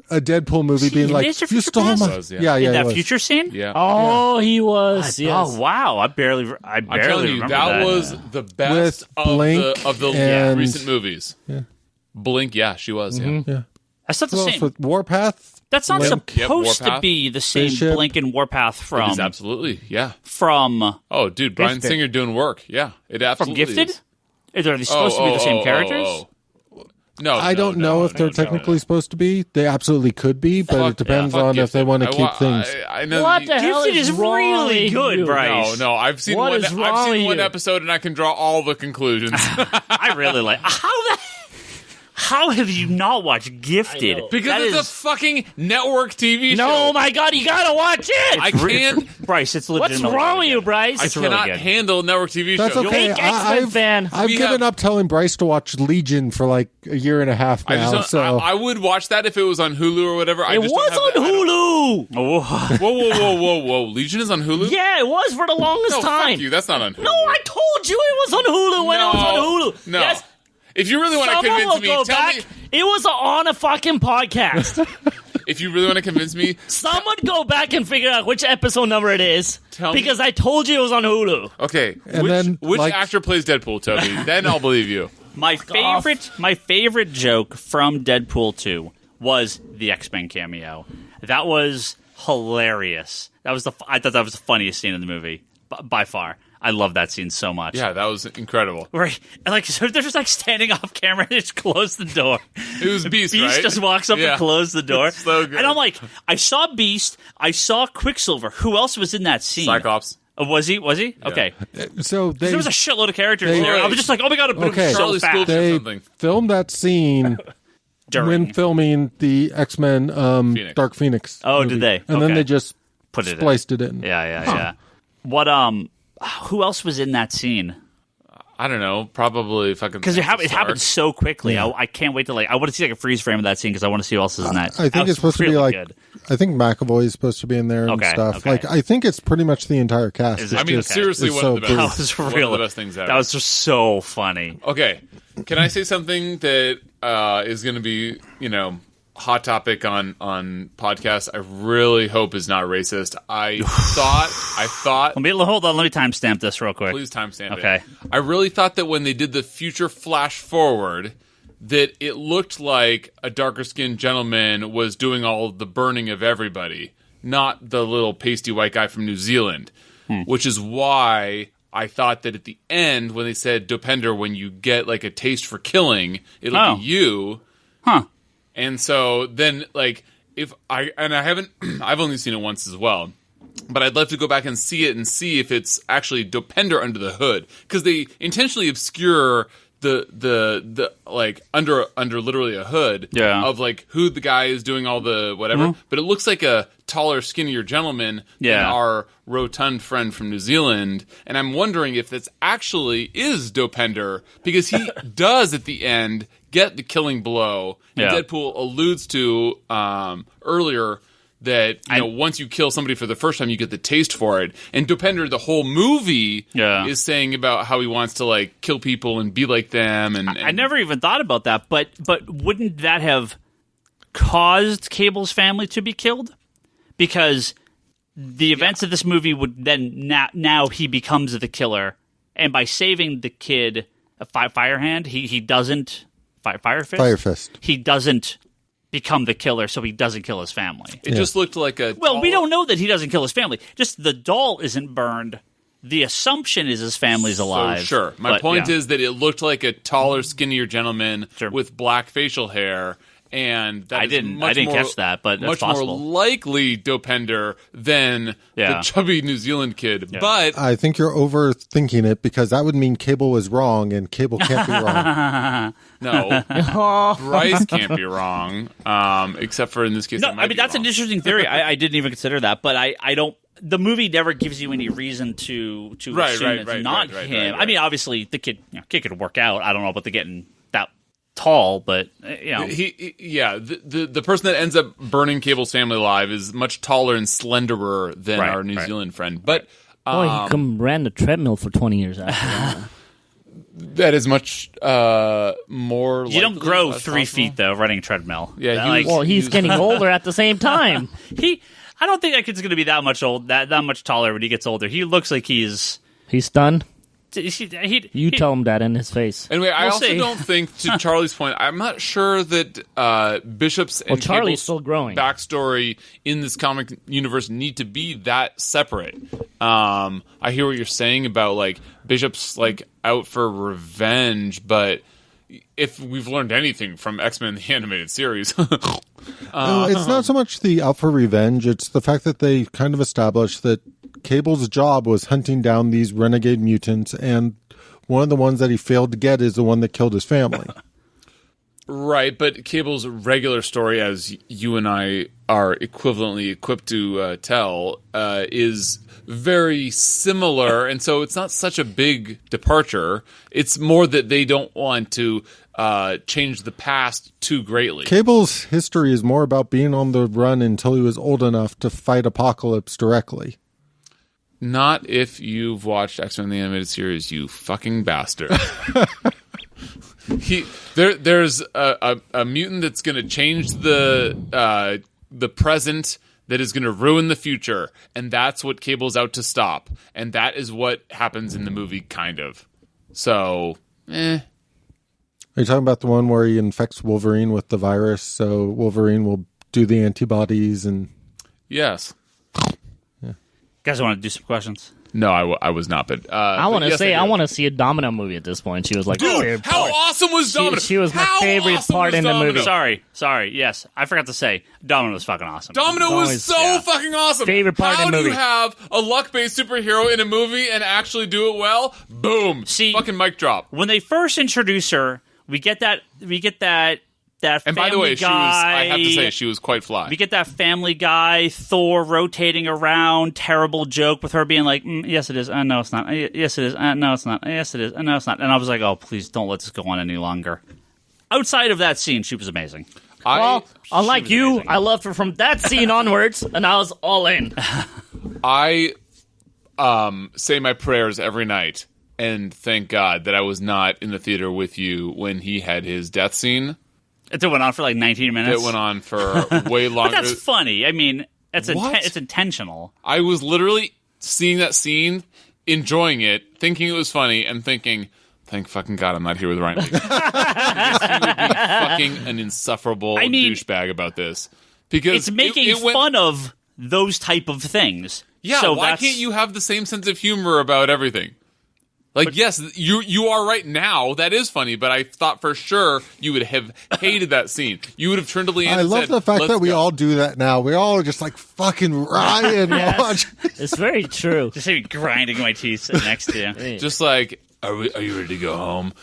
a Deadpool movie being like, you stole my... Yeah, in that future scene? Yeah. Oh, he was. Yes. Oh, wow. I barely I'm telling you, remember that was the best With Blink of the and- recent movies. Yeah. Blink, yeah, she was. Yeah. That's not the Who else same. with Warpath? That's not Blink. supposed to Warpath. be the same Bishop. Blink and Warpath It from... is absolutely, yeah. From Oh, dude, Bryan Gifted. Singer doing work. Yeah, it absolutely Gifted? is. Are they supposed to be the same characters? No, I don't know if they're technically supposed to be. They absolutely could be, but it depends on if they want to keep things. I know What the hell Gifted is is wrong really with good, you? Bryce. No, I've seen What one. is wrong I've seen with one you? episode, and I can draw all the conclusions. I really like... How have you not watched Gifted? I know. Because That it's a is- fucking network TV show. No, my God, you gotta watch it. I can't. Bryce, it's What's legitimately wrong really with you, good. Bryce? I It's really cannot good. handle network TV That's shows. okay. Fake X-Men fan. I've We given have- up telling Bryce to watch Legion for like a year and a half I now. just don't, So I would watch that if it was on Hulu or whatever. I It just was don't have on the- I don't- Hulu. Oh, Whoa! Legion is on Hulu. Yeah, it was for the longest No, time. fuck you. That's not on Hulu. No, I told you it was on Hulu when it was on Hulu. No. Yes, If you really want to someone convince will me, go tell back. me. It was on a fucking podcast. If you really want to convince me, Someone go back and figure out which episode number it is. Tell me. Because I told you it was on Hulu. okay. And which then, which like- actor plays Deadpool, Toby? Then I'll believe you. My favorite joke from Deadpool 2 was the X-Men cameo. That was hilarious. I thought that was the funniest scene in the movie by far. I love that scene so much. Yeah, that was incredible. Right, and like so they're just like standing off camera and just close the door. It was Beast, Beast right? just walks up Yeah. and closes the door. So good. And I'm like, I saw Beast, I saw Quicksilver. Who else was in that scene? Cyclops. Was he? Okay. so they There was a shitload of characters they- there. I was just like, oh my god, it Okay. was so Charlie fast. School- they something. filmed that scene During. when filming the X-Men Phoenix. Dark Phoenix. Oh, movie. did they? And then Okay. they just Put it in. spliced it in. Yeah. What who else was in that scene? I don't know. Probably fucking. Because it happened so quickly. I can't wait to I want to see like a freeze frame of that scene because I want to see who else is in that. I think it's supposed to be like, I think McAvoy is supposed to be in there and Okay, stuff. okay. Like, I think it's pretty much the entire cast. Is it? I mean, Okay. seriously, It's one so of the best. cool. That was One of real. the best things ever. That was just so funny. Okay, can I say something that is going to be, hot topic on podcasts? I really hope is not racist. I thought. Hold on. Let me timestamp this real quick. Please timestamp it. Okay. I really thought that when they did the future flash forward, that it looked like a darker skinned gentleman was doing all the burning of everybody, not the little pasty white guy from New Zealand, which is why I thought that at the end, when they said, Dopender, when you get like a taste for killing, it'll be you. Huh. And so then, like, I've only seen it once as well, but I'd love to go back and see it and see if it's actually Dopender under the hood, because they intentionally obscure the like under literally a hood of like who the guy is doing all the whatever, but it looks like a taller, skinnier gentleman than our rotund friend from New Zealand, and I'm wondering if this actually is Dopender, because he does at the end get the killing blow. And Deadpool alludes to earlier that once you kill somebody for the first time, you get the taste for it. And Dopender, the whole movie, is saying about how he wants to like kill people and be like them. And I never even thought about that, but wouldn't that have caused Cable's family to be killed? Because the events of this movie would then now he becomes the killer, and by saving the kid, Firehand, he doesn't. Firefist? Firefist. He doesn't become the killer, so he doesn't kill his family. It just looked like a... Well, we don't know that he doesn't kill his family. Just the doll isn't burned. The assumption is his family's alive. So, sure. My point is that it looked like a taller, skinnier gentleman with black facial hair, and that I didn't catch that, but that's much possible. more likely Dopender than the chubby New Zealand kid. Yeah. But I think you're overthinking it, because that would mean Cable was wrong, and Cable can't be wrong. no, Bryce can't be wrong, except for in this case. No, I mean that's an interesting theory. I didn't even consider that, but I don't. The movie never gives you any reason to assume it's not him. I mean, obviously the kid could work out. I don't know about the getting that tall, but the person that ends up burning Cable's family alive is much taller and slenderer than our New Zealand friend. But he ran the treadmill for 20 years after that. that is much more. You don't grow 3 feet though running a treadmill. Yeah, he's getting older at the same time. I don't think that kid's going to be that much taller when he gets older. He looks like he's done. You tell him that in his face. Anyway, I also don't think, to Charlie's point, I'm not sure that Bishop's and Charlie's Cable's still growing backstory in this comic universe need to be that separate. I hear what you're saying about like Bishop's like out for revenge, but if we've learned anything from X-Men the animated series, it's not so much the out for revenge; it's the fact that they kind of established that Cable's job was hunting down these renegade mutants, and one of the ones that he failed to get is the one that killed his family. Right, but Cable's regular story, as you and I are equivalently equipped to tell, is very similar, and so it's not such a big departure. It's more that they don't want to change the past too greatly. Cable's history is more about being on the run until he was old enough to fight Apocalypse directly. Not if you've watched X-Men the Animated Series, you fucking bastard. There's a mutant that's going to change the present, that is going to ruin the future, and that's what Cable's out to stop. And that is what happens in the movie, kind of. So, Are you talking about the one where he infects Wolverine with the virus, so Wolverine will do the antibodies and... Yes. You guys want to do some questions? No, I was not, but I want to say I want to see a Domino movie at this point. She was like, dude, how awesome was Domino? She was my favorite part in the movie. Sorry, yes, I forgot to say Domino was fucking awesome. Domino was so fucking awesome. Favorite part in the movie. How do you have a luck-based superhero in a movie and actually do it well? Boom. See, fucking mic drop. When they first introduce her, we get that and by the way, I have to say, she was quite fly. We get that Family Guy, Thor rotating around, terrible joke with her being like, yes, it is. No, it's not. Yes, it is. No, it's not. Yes, it is. No, it's not. And I was like, oh, please don't let this go on any longer. Outside of that scene, she was amazing. Unlike you, amazing. I loved her from that scene onwards, and I was all in. I say my prayers every night and thank God that I was not in the theater with you when he had his death scene. It went on for like 19 minutes. It went on for way longer. But that's funny. I mean, it's intentional. I was literally seeing that scene, enjoying it, thinking it was funny, and thinking, thank fucking God I'm not here with Ryan Higgins. He would be fucking an insufferable douchebag about this. Because it's making fun of those type of things. Yeah, so why can't you have the same sense of humor about everything? Like, yes, you are right now. That is funny, but I thought for sure you would have hated that scene. You would have turned to Leanne and said, I love the fact that we all do that now. We all are just like, fucking Ryan. Watch. It's very true. Just like grinding my teeth sitting next to you. Just like, are you ready to go home?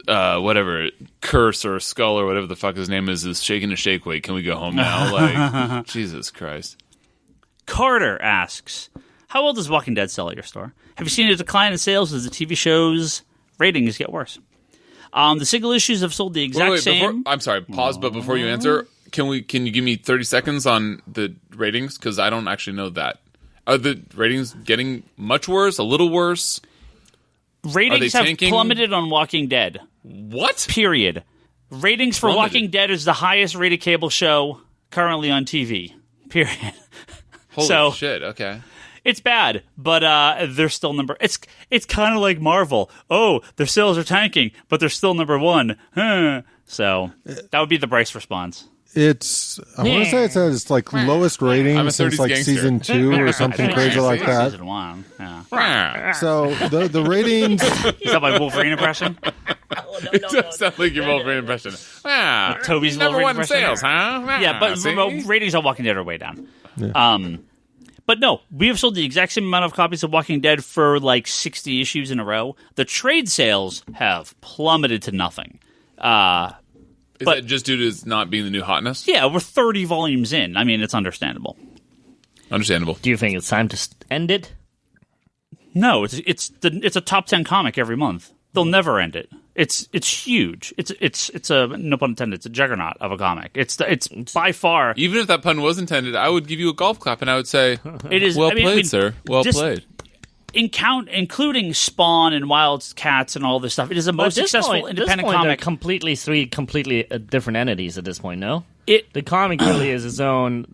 Whatever, Curse or Skull or whatever the fuck his name is shaking a shake weight. Can we go home now? Like, Jesus Christ. Carter asks, how well does Walking Dead sell at your store? Have you seen a decline in sales as the TV show's ratings get worse? The single issues have sold the exact same. I'm sorry, pause, but before you answer, can you give me 30 seconds on the ratings? Because I don't actually know that. Are the ratings getting much worse, a little worse? Ratings have plummeted on Walking Dead. What? Period. Ratings for Walking Dead is the highest rated cable show currently on TV. Period. Holy shit, okay. It's bad, but they're still number... It's kind of like Marvel. Oh, their sales are tanking, but they're still number one. So that would be the Bryce response. I want to say it's like lowest rating since like season 2 or something crazy like that. Season 1, yeah. So the ratings... Is that my Wolverine impression? It does sound like your Wolverine impression. Toby's number Wolverine one in sales, huh? Yeah, but ratings on Walking Dead are way down. Yeah. But no, we have sold the exact same amount of copies of Walking Dead for like 60 issues in a row. The trade sales have plummeted to nothing. Is that just due to it not being the new hotness? Yeah, we're 30 volumes in. I mean, it's understandable. Understandable. Do you think it's time to end it? No, it's a top 10 comic every month. They'll never end it. It's huge. It's a, no pun intended, it's a juggernaut of a comic. It's by far. Even if that pun was intended, I would give you a golf clap and I would say, it is well played, sir. Well played. including Spawn and Wildcats and all this stuff. It is the most successful independent comic. Three completely different entities at this point. No, the comic really is its own.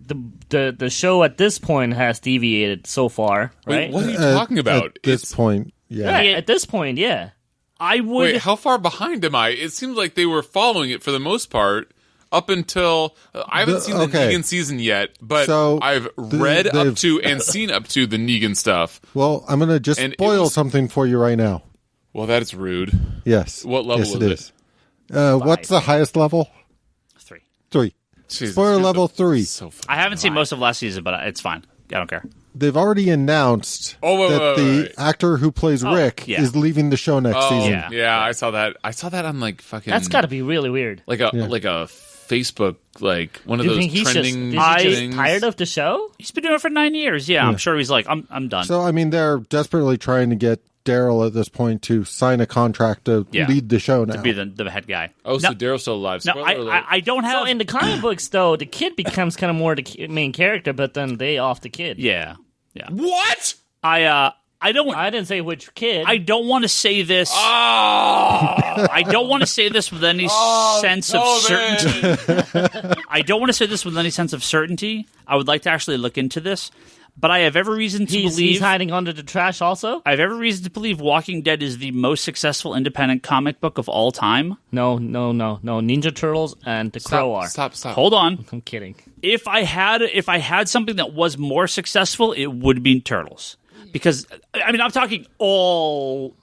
The show at this point has deviated so far. Right? Wait, what are you talking about? At this point, yeah. Right, at this point, yeah. I would. Wait, how far behind am I? It seems like they were following it for the most part. Up until I haven't seen the Negan season yet, but I've read up to and seen up to the Negan stuff. Well, I'm going to just spoil something for you right now. Well, that's rude. Yes. What level is it? What's the highest level? 3. Jesus, Spoiler level 3. So I haven't seen most of last season, but it's fine. I don't care. They've already announced that the actor who plays Rick is leaving the show next season. Yeah, I saw that. I saw that on like fucking. That's got to be really weird. Like a Facebook, like one of those trending. He's tired of the show? He's been doing it for 9 years. Yeah, I'm sure he's like, I'm done. So I mean, they're desperately trying to get Daryl at this point to sign a contract to lead the show now. To be the head guy. Oh, so Daryl's still alive. No, I don't have... So in the comic books, though, the kid becomes kind of more the main character, but then they off the kid. Yeah. What? I didn't say which kid. I don't want to say this. I don't want to say this with any sense of certainty. I don't want to say this with any sense of certainty. I would like to actually look into this. But I have every reason to believe... He's hiding under the trash also? I have every reason to believe Walking Dead is the most successful independent comic book of all time. No. Ninja Turtles and The Crow are. Stop. Hold on. I'm kidding. If I had something that was more successful, it would be Turtles. Because, I mean, I'm talking all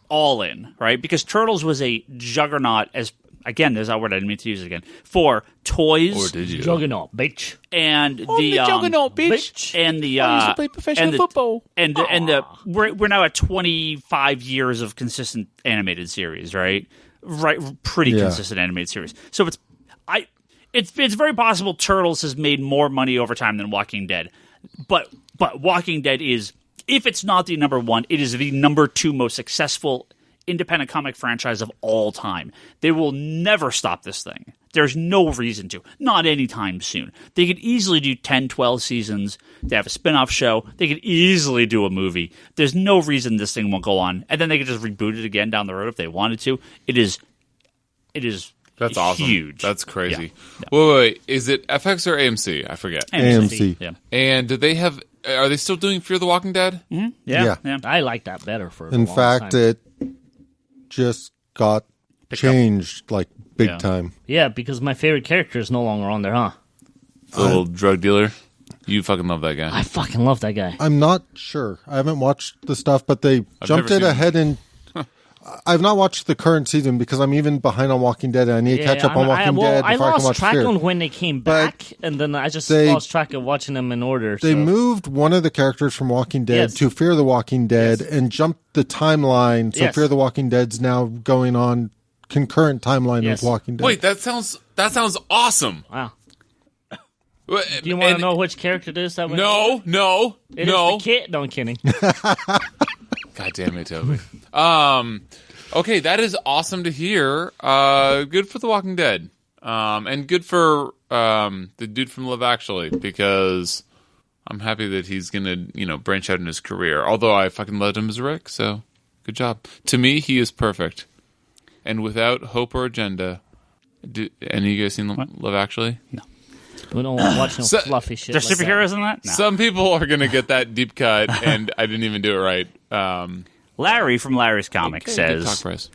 in, right? Because Turtles was a juggernaut as... Again, there's that word I didn't mean to use it again. For toys, or did you? Juggernaut, bitch, and the Juggernaut, bitch, and the I used to play professional football, and the we're now at 25 years of consistent animated series, right? Pretty consistent animated series. So it's very possible Turtles has made more money over time than Walking Dead, but Walking Dead is, if it's not the number one, it is the number 2 most successful independent comic franchise of all time. They will never stop this thing. There's no reason to. Not anytime soon. They could easily do 10, 12 seasons. They have a spin-off show. They could easily do a movie. There's no reason this thing won't go on. And then they could just reboot it again down the road if they wanted to. It is That's awesome. Huge. That's crazy. Yeah. Wait. Is it FX or AMC? I forget. AMC. Yeah. And are they still doing Fear the Walking Dead? Mm-hmm. Yeah. I like that better for In fact, time. it just got changed like big time. Yeah, because my favorite character is no longer on there, huh? The little drug dealer. You fucking love that guy. I fucking love that guy. I'm not sure. I haven't watched the stuff, but they jumped it ahead and I've not watched the current season because I'm even behind on Walking Dead and I need to catch up on Walking Dead before I can watch I lost track Fear. on when they came back, and then I just lost track of watching them in order. They moved one of the characters from Walking Dead to Fear the Walking Dead and jumped the timeline, so Fear the Walking Dead's now going on concurrent timeline with Walking Dead. Wait, that sounds awesome. Wow. Do you want to know which character it is? That No. It is the kid. No, I'm kidding. God damn it, Toby. Okay, that is awesome to hear. Good for The Walking Dead. And good for the dude from Love Actually, because I'm happy that he's going to, branch out in his career. Although I fucking loved him as Rick, so good job. To me, he is perfect. And without hope or agenda. Any of you guys seen Love Actually? No. We don't watch no fluffy shit. There's superheroes in that? No. Some people are going to get that deep cut, and I didn't even do it right. Larry from Larry's Comic says, talk, Bryce.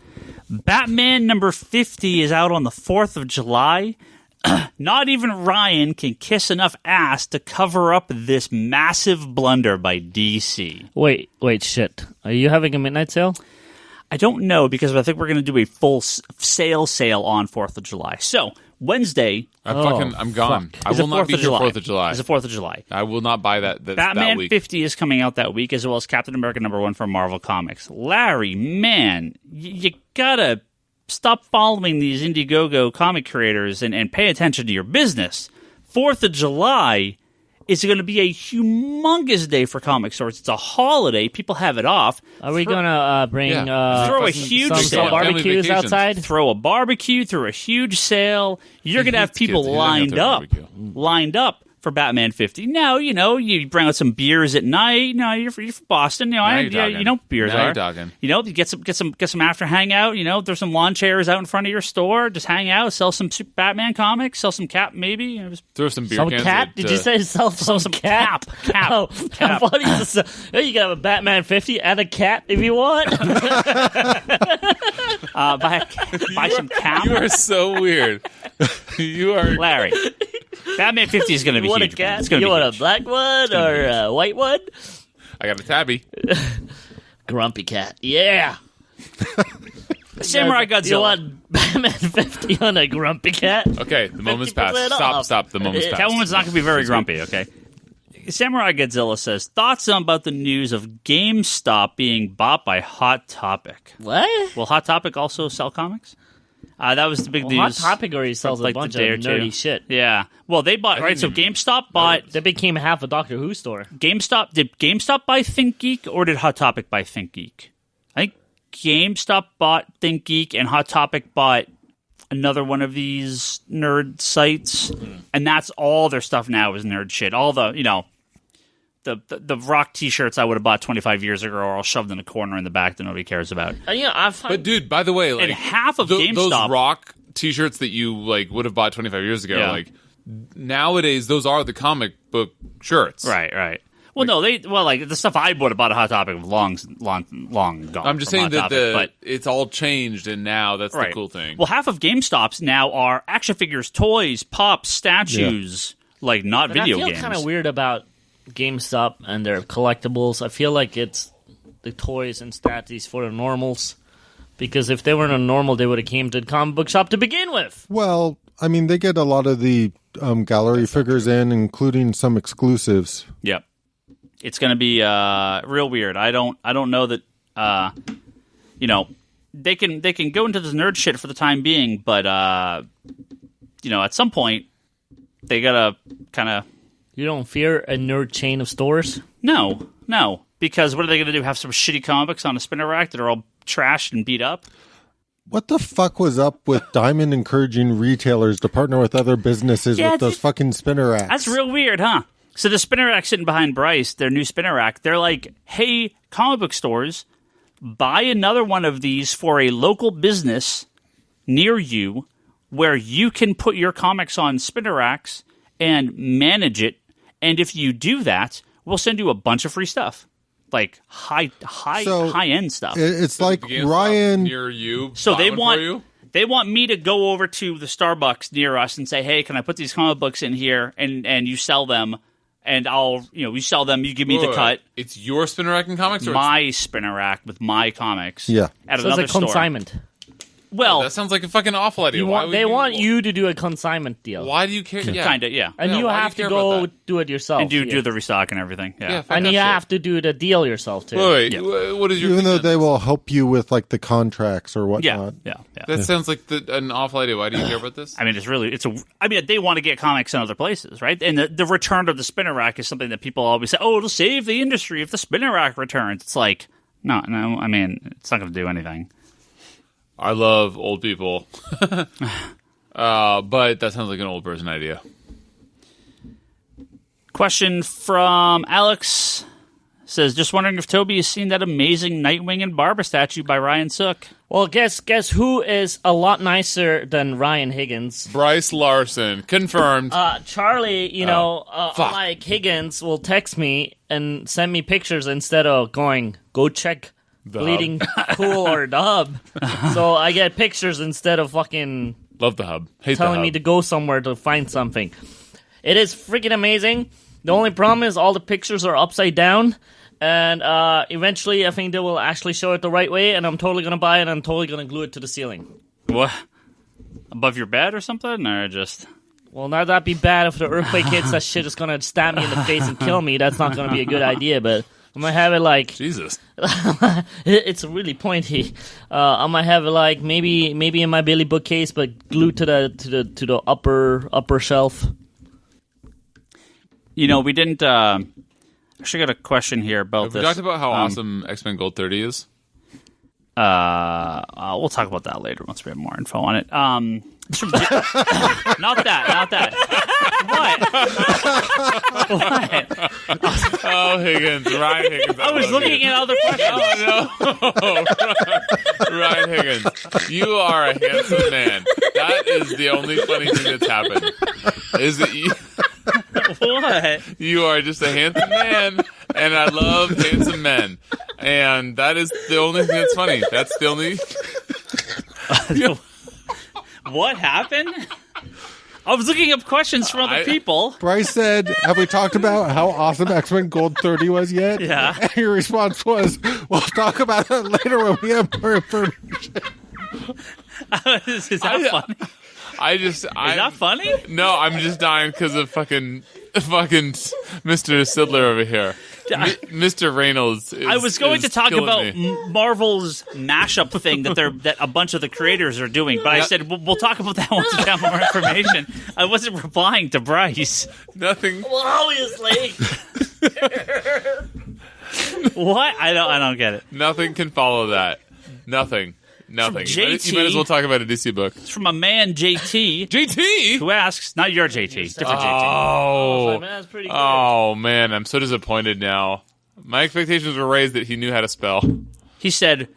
Batman number 50 is out on the 4th of July. Not even Ryan can kiss enough ass to cover up this massive blunder by DC. Wait, shit. Are you having a midnight sale? I don't know, because I think we're going to do a full sale on 4th of July. So, Wednesday... I'm gone. I will not be here 4th of July. It's the 4th of July. I will not buy that Batman week. 50 is coming out that week, as well as Captain America #1 from Marvel Comics. Larry, man, you gotta stop following these Indiegogo comic creators and pay attention to your business. 4th of July is going to be a humongous day for comic stores. It's a holiday. People have it off. Are we going to bring throw a huge some barbecues outside? Throw a barbecue, through a huge sale. You're going to have people lined up for Batman 50. Now, you bring out some beers at night. No, you're from Boston. You know beers now are. You're talking. You get some after hangout. There's some lawn chairs out in front of your store. Just hang out, sell some Batman comics, sell some Cap maybe. Throw some beer Some cans. cat? Did you say sell some Cap? Cap. Oh, Cap. funny to say. You can have a Batman 50 and a cat if you want. Buy some Cap. You are so weird. You are Larry. Batman 50 is going to be You want huge. a cat? It's gonna You be want huge. a black one or a white one? I got a tabby. Grumpy cat. Yeah. Samurai You Godzilla. want Batman 50 on a grumpy cat? Okay, the moment's 50% passed. off. Stop. The moment's passed. Catwoman's not going to be very grumpy, okay? Samurai Godzilla says, thoughts about the news of GameStop being bought by Hot Topic. What? Will Hot Topic also sell comics? That was the big Well, Hot news. Topic already sells like a bunch the of day or two. nerdy shit. Yeah. Well, they bought, right? So GameStop bought... They became half a Doctor Who store. Did GameStop buy ThinkGeek or did Hot Topic buy ThinkGeek? I think GameStop bought ThinkGeek and Hot Topic bought another one of these nerd sites. And that's all their stuff now is nerd shit. All the, the rock t-shirts I would have bought 25 years ago are all shoved in a corner in the back that nobody cares about. I find But dude, by the way, like And half of those GameStop... rock T-shirts that you would have bought 25 years ago, Yeah. nowadays those are the comic book shirts. Right. Well, no, the stuff I would have bought at Hot Topic was long gone. I'm just from saying Hot that Topic, but it's all changed, and now that's the cool thing. Well, half of GameStops now are action figures, toys, pops, statues, not But video I feel games. kind of weird about GameStop and their collectibles. I feel like it's the toys and statues for the normals. Because if they weren't a normal, they would have came to the comic book shop to begin with. Well, I mean, they get a lot of the gallery figures in, including some exclusives. Yep. It's going to be real weird. I don't know that they can go into this nerd shit for the time being, but at some point they gotta kind of. You don't fear a nerd chain of stores? No, because what are they going to do? Have some shitty comics on a spinner rack that are all trashed and beat up? What the fuck was up with Diamond encouraging retailers to partner with other businesses with those fucking spinner racks? That's real weird, huh? So the spinner rack sitting behind Bryce, their new spinner rack, they're like, hey, comic book stores, buy another one of these for a local business near you where you can put your comics on spinner racks and manage it. And if you do that, we'll send you a bunch of free stuff. Like high-end stuff. It's So like the GameStop Ryan... near you. So they bought one want for you? they want me to go over to the Starbucks near us and say, "Hey, can I put these comic books in here and you sell them, and I'll you sell them, you give me the cut." It's your spinner rack and comics, or My spinner rack with my comics. Yeah. At So another it's a consignment. store. Well, that sounds like a fucking awful idea. They want you to do a consignment deal. Why do you care? Yeah. kind of, yeah. And Yeah, you why do have you to care go about that? do it yourself. And do the restock and everything. Yeah. fuck And that you shit. have to do the deal yourself, too. Wait, Yeah. what is your Even though thing then? they will help you with like the contracts or whatnot. Yeah. That sounds like an awful idea. Why do you care about this? I mean, they want to get comics in other places, right? And the return of the spinner rack is something that people always say, oh, it'll save the industry if the spinner rack returns. It's like, no, I mean, it's not going to do anything. I love old people. But that sounds like an old person idea. Question from Alex says, just wondering if Toby has seen that amazing Nightwing and Barbara statue by Ryan Sook. Well, guess who is a lot nicer than Ryan Higgins? Bryce Larsen. Confirmed. Charlie, like Higgins, will text me and send me pictures instead of going, go check Bleeding Cool or the Hub. So I get pictures instead of fucking Love the Hub. Hate telling the Hub. me to go somewhere to find something. It is freaking amazing. The only problem is all the pictures are upside down. And eventually I think they will actually show it the right way. And I'm totally going to buy it and I'm totally going to glue it to the ceiling. What? Above your bed or something? Or just... Well, now that'd be bad if the earthquake hits. That shit is going to stab me in the face and kill me. That's not going to be a good idea, but... I might have it like Jesus. it's really pointy. I might have it like maybe in my Bailey bookcase, but glued to the upper shelf. We didn't. Actually, got a question here about Have we this. talked about how awesome X-Men Gold 30 is? We'll talk about that later once we have more info on it. It's from not that. Oh, Higgins, Ryan Higgins. I was looking at other questions. Oh, no. Ryan Higgins, you are a handsome man. That is the only funny thing that's happened. Is that you? What? You are just a handsome man, and I love handsome men. And that is the only thing that's funny. That's the only... What happened? I was looking up questions from other people. Bryce said, have we talked about how awesome X-Men Gold 30 was yet? Yeah. And your response was, we'll talk about it later when we have more information. Is that funny? Is that funny? No, I'm just dying because of fucking Mr. Sidler over here. Mr. Reynolds I was going to talk about me. Marvel's mashup thing that a bunch of the creators are doing, but I said we'll talk about that once we have more information. I wasn't replying to Bryce. Nothing. Well, obviously. What? I don't get it. Nothing can follow that. Nothing. JT, You might as well talk about a DC book. It's from a man, JT. JT? Who asks, not your JT, different JT. Oh, That's pretty good. Oh, man, I'm so disappointed now. My expectations were raised that he knew how to spell. He said,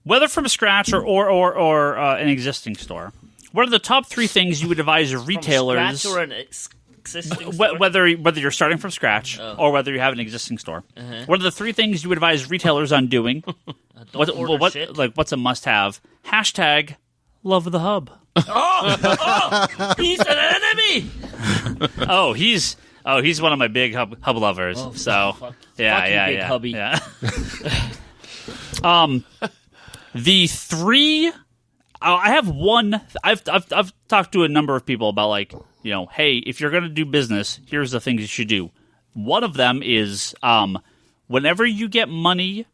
whether from scratch or an existing store, what are the top 3 things you would advise retailers... From scratch or an existing store? Whether you're starting from scratch or whether you have an existing store. What are the 3 things you would advise retailers on doing? What's a must-have? Hashtag love the hub. He's an enemy! He's one of my big hub lovers. Big hubby. Yeah. The 3. I have one. I've talked to a number of people about hey, if you're going to do business, here's the things you should do. One of them is whenever you get money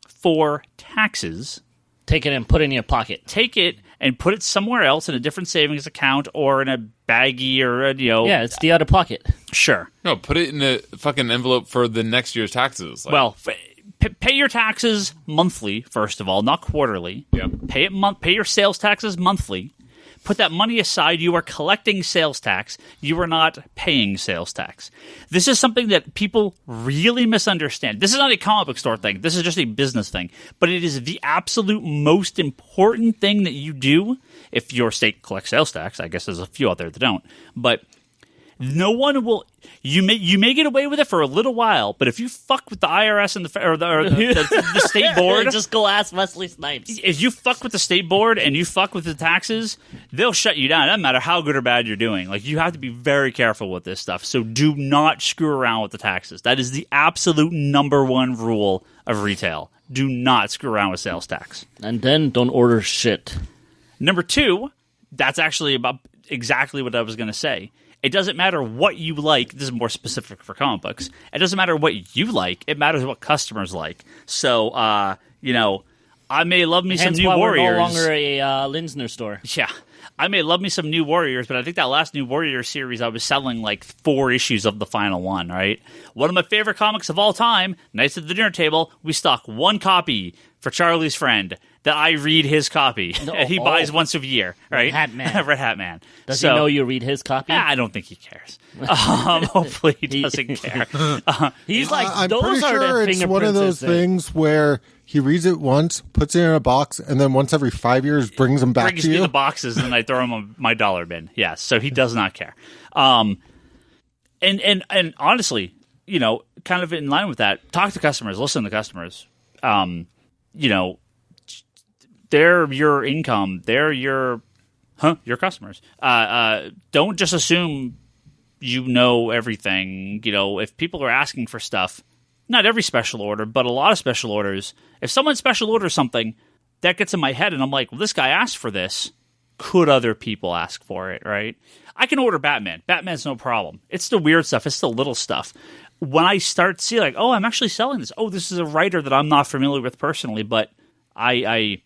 for taxes, take it and put it in your pocket. Take it and put it somewhere else in a different savings account or in a baggie or Yeah, it's the other pocket. Sure. No, put it in a fucking envelope for the next year's taxes. Pay your taxes monthly, first of all, not quarterly. Yep. Pay your sales taxes monthly. Put that money aside. You are collecting sales tax. You are not paying sales tax. This is something that people really misunderstand. This is not a comic book store thing. This is just a business thing. But it is the absolute most important thing that you do if your state collects sales tax. I guess there's a few out there that don't. But no one will. You may get away with it for a little while, but if you fuck with the IRS and the state board, just go ask Wesley Snipes. If you fuck with the state board and you fuck with the taxes, they'll shut you down. It doesn't matter how good or bad you're doing. You have to be very careful with this stuff. So do not screw around with the taxes. That is the absolute number 1 rule of retail. Do not screw around with sales tax. And then don't order shit. Number 2, that's actually about exactly what I was going to say. It doesn't matter what you like. This is more specific for comic books. It doesn't matter what you like. It matters what customers like. So, I may love me some New Warriors. We're no longer a Linsner store. Yeah. I may love me some New Warriors, but I think that last New Warrior series, I was selling 4 issues of the final one, right? One of my favorite comics of all time, Knights at the Dinner Table, we stock 1 copy for Charlie's friend that I read his copy, and he buys once a year, right? Red Hat Man. Red Hat Man. Does he know you read his copy? I don't think he cares. Hopefully he doesn't care. He's like, I'm those pretty are sure the it's one of those things where he reads it once, puts it in a box, and then once every 5 years brings them back to you. Brings me the boxes, and then I throw them on my dollar bin. Yes, so he does not care. And honestly, kind of in line with that, talk to customers, listen to customers. They're your income. They're your customers. Don't just assume you know everything. If people are asking for stuff, not every special order, but a lot of special orders, if someone special orders something, that gets in my head and I'm like, well, this guy asked for this. Could other people ask for it, right? I can order Batman. Batman's no problem. It's the weird stuff. It's the little stuff. When I start seeing I'm actually selling this. Oh, this is a writer that I'm not familiar with personally, but I've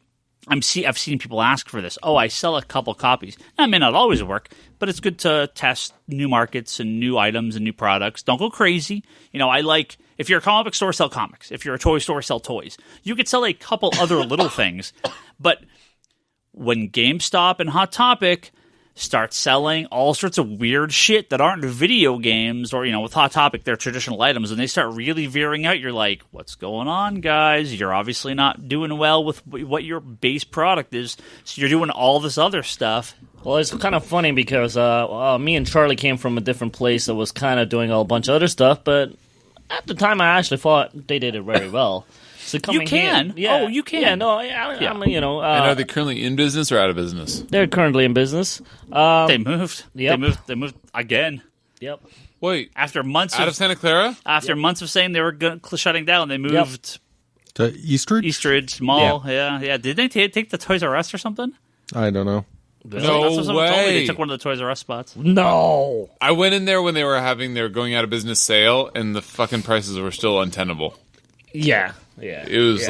seen people ask for this. Oh, I sell a couple copies. That may not always work, but it's good to test new markets and new items and new products. Don't go crazy. If you're a comic book store, sell comics. If you're a toy store, sell toys. You could sell a couple other little things, but when GameStop and Hot Topic start selling all sorts of weird shit that aren't video games or, with Hot Topic, they're traditional items, and they start really veering out, you're like, what's going on, guys? You're obviously not doing well with what your base product is, so you're doing all this other stuff. Well, it's kind of funny because me and Charlie came from a different place that was kind of doing a bunch of other stuff, but at the time I actually thought they did it very well. So you can. Here, yeah. Oh, you can. Yeah, no, I'm, and are they currently in business or out of business? They're currently in business. They moved. Yep. They moved again. Yep. Wait, after months out of Santa Clara? After months of saying they were shutting down, they moved to Eastridge? Eastridge Mall. Yeah. Did they take the Toys R Us or something? I don't know. No That's what someone way. told me. They took one of the Toys R Us spots. No. I went in there when they were having their going out of business sale, and the fucking prices were still untenable. Yeah. It was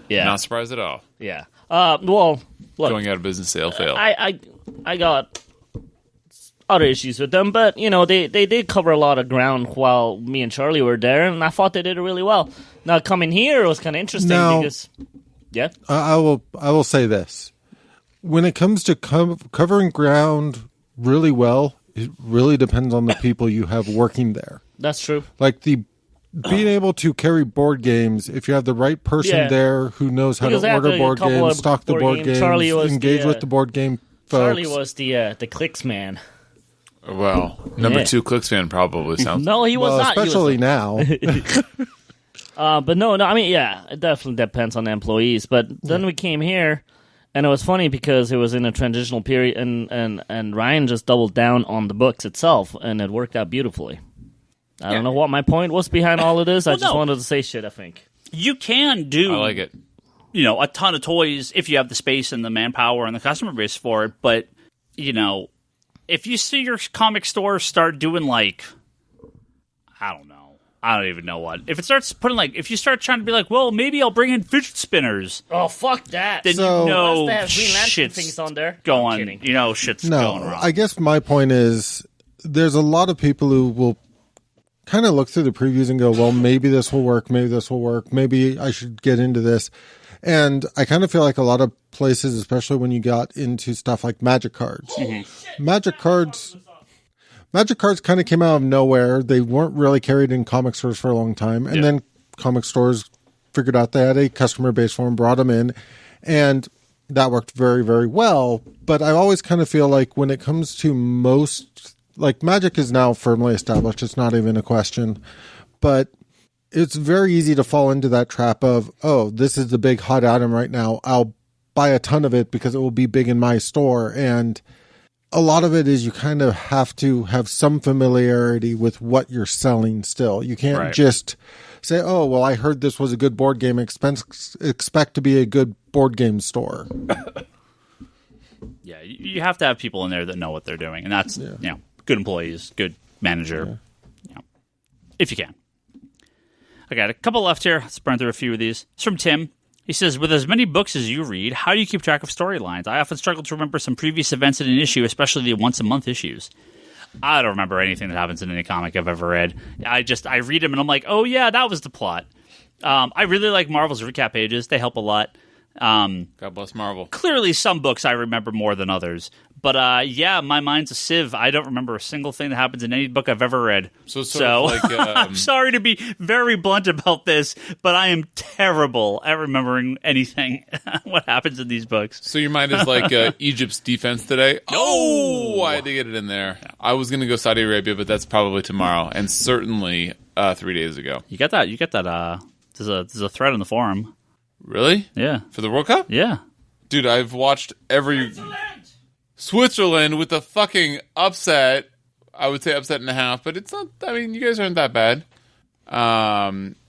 not surprised at all. Yeah. Well, look, going out of business sale failed. I got other issues with them, but they did cover a lot of ground while me and Charlie were there, and I thought they did it really well. Now coming here was kind of interesting because I will say this: when it comes to covering ground really well, it really depends on the people you have working there. That's true. Like being able to carry board games, if you have the right person there who knows how to order board games, stock the board games, engage with the board game folks. Charlie was the clicks man. Well, number 2 clicks fan probably sounds. No, he was not. Especially now. But no. I mean, it definitely depends on the employees. But then we came here, and it was funny because it was in a transitional period, and Ryan just doubled down on the books itself, and it worked out beautifully. I don't know what my point was behind all of this. I just wanted to say shit, I think. You can do... I like it. A ton of toys if you have the space and the manpower and the customer base for it. But, if you see your comic store start doing I don't know. I don't even know what. If it starts putting if you start trying to be well, maybe I'll bring in fidget spinners. Oh, fuck that. Then unless they have Green Lantern things on there. Going, shit's going wrong. I guess my point is there's a lot of people who will kind of look through the previews and go, well, maybe this will work. Maybe I should get into this. And I kind of feel like a lot of places, especially when you got into stuff like Magic cards. Mm-hmm. Magic cards kind of came out of nowhere. They weren't really carried in comic stores for a long time. And then comic stores figured out they had a customer base for them, brought them in, and that worked very, very well. But I always kind of feel like when it comes to most... Magic is now firmly established. It's not even a question. But it's very easy to fall into that trap of, oh, this is the big hot item right now. I'll buy a ton of it because it will be big in my store. And a lot of it is you kind of have to have some familiarity with what you're selling still. You can't just say, oh, well, I heard this was a good board game. Expect to be a good board game store. Yeah, you have to have people in there that know what they're doing. And that's, good employees, good manager, if you can. I got a couple left here. Let's burn through a few of these. It's from Tim. He says, with as many books as you read, how do you keep track of storylines? I often struggle to remember some previous events in an issue, especially the once-a-month issues. I don't remember anything that happens in any comic I've ever read. I read them and I'm like, oh yeah, that was the plot. I really like Marvel's recap pages. They help a lot. God bless Marvel. Clearly some books I remember more than others. But my mind's a sieve. I don't remember a single thing that happens in any book I've ever read. So I'm sorry to be very blunt about this, but I am terrible at remembering anything what happens in these books. So your mind is like Egypt's defense today? Oh, I had to get it in there. I was going to go Saudi Arabia, but that's probably tomorrow, and certainly 3 days ago. You got that. There's a thread on the forum. Really? Yeah. For the World Cup? Yeah. Dude, I've watched every... Switzerland with the fucking upset. I would say upset and a half, but it's not... I mean, you guys aren't that bad.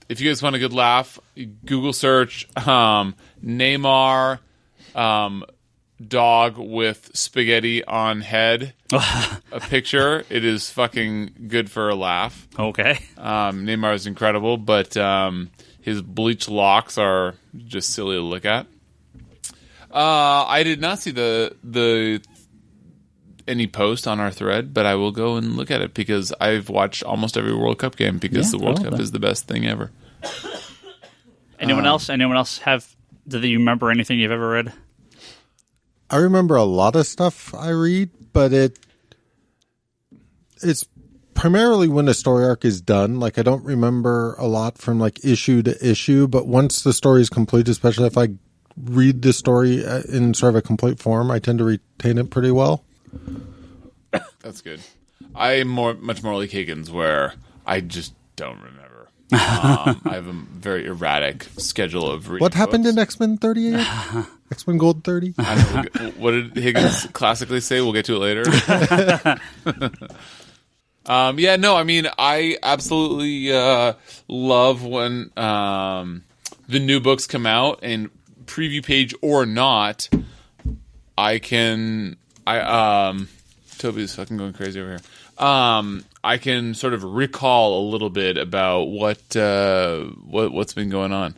If you guys want a good laugh, Google search Neymar dog with spaghetti on head. A picture. It is fucking good for a laugh. Okay. Neymar is incredible, but his bleached locks are just silly to look at. I did not see the any post on our thread, but I will go and look at it because I've watched almost every World Cup game because the World Cup is the best thing ever. Anyone else? Anyone else do you remember anything you've ever read? I remember a lot of stuff I read, but it's primarily when a story arc is done. Like, I don't remember a lot from like issue to issue, but once the story is complete, especially if I read the story in sort of a complete form, I tend to retain it pretty well. That's good. I'm much more like Higgins, where I just don't remember. I have a very erratic schedule of reading. What happened books. in X-Men 38? X-Men Gold 30? I don't know, what did Higgins classically say? We'll get to it later. I absolutely love when the new books come out, and preview page or not, Toby's fucking going crazy over here. I can sort of recall a little bit about what's been going on.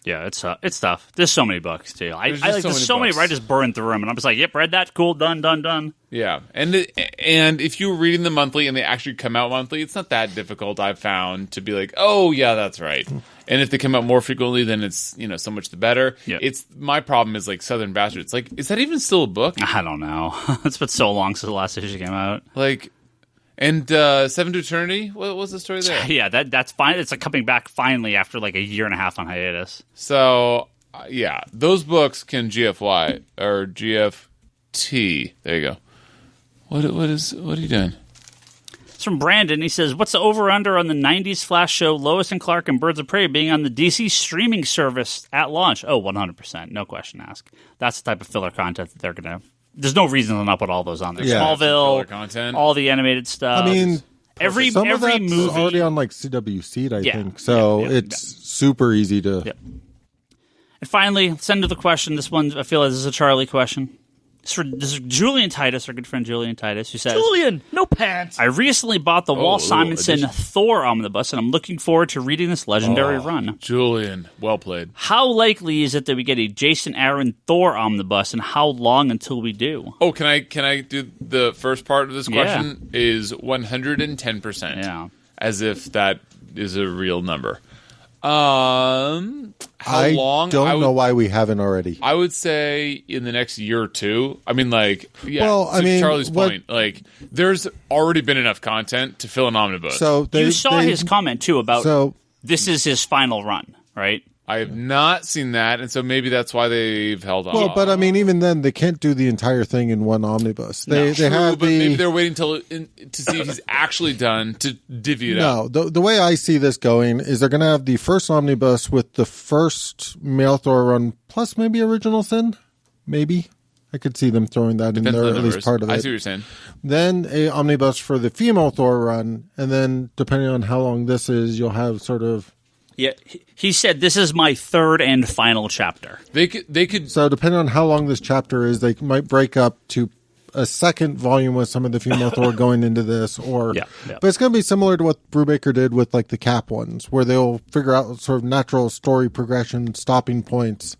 Yeah, it's tough. There's so many books too. There's so many where I just burn through them, and I'm just like, yep, read that, cool, done. Yeah, and if you're reading them monthly and they actually come out monthly, it's not that difficult. I've found to be like, oh yeah, that's right. And if they come out more frequently, then it's so much the better. Yep. It's my problem is like Southern Bastard. It's like, is that even still a book? I don't know. It's been so long since the last issue came out. Like. And Seven to Eternity, what was the story there? Yeah, that's fine. It's like coming back finally after like a year and a half on hiatus. So, those books can GFY or GFT. There you go. What are you doing? It's from Brandon. He says, what's the over-under on the 90s Flash show Lois and Clark and Birds of Prey being on the DC streaming service at launch? Oh, 100%. No question asked. That's the type of filler content that they're going to... There's no reason to not put all those on there. Yeah. Smallville, content. All the animated stuff. I mean, every some of that's movie already on like CW Seed, I think. So it's super easy to. Yep. And finally, send to the question. This one, I feel like this is a Charlie question. This is Julian Titus, our good friend Julian Titus, who says, Julian, no pants. I recently bought the Walt Simonson Thor omnibus, and I'm looking forward to reading this legendary run. Julian, well played. How likely is it that we get a Jason Aaron Thor omnibus, and how long until we do? Oh, can I do the first part of this question? Is 110%. Yeah. As if that is a real number. How long? I don't know why we haven't already. I would say in the next year or two. I mean, like, yeah. Well, I mean, Charlie's point, like, there's already been enough content to fill an omnibus. So you saw his comment too about this is his final run, right? I have not seen that, and so maybe that's why they've held on. Well, but I mean, even then, they can't do the entire thing in one omnibus. They have but maybe they're waiting to see if he's actually done to divvy it up. No, the way I see this going is they're going to have the first omnibus with the first male Thor run plus maybe Original Sin. Maybe. I could see them throwing that in there, at least part of it. I see what you're saying. Then a omnibus for the female Thor run, and then depending on how long this is, you'll have sort of... Yeah, he said this is my third and final chapter. They could. So depending on how long this chapter is, they might break up to a second volume with some of the female Thor going into this, or but it's going to be similar to what Brubaker did with like the Cap ones, where they'll figure out sort of natural story progression, stopping points.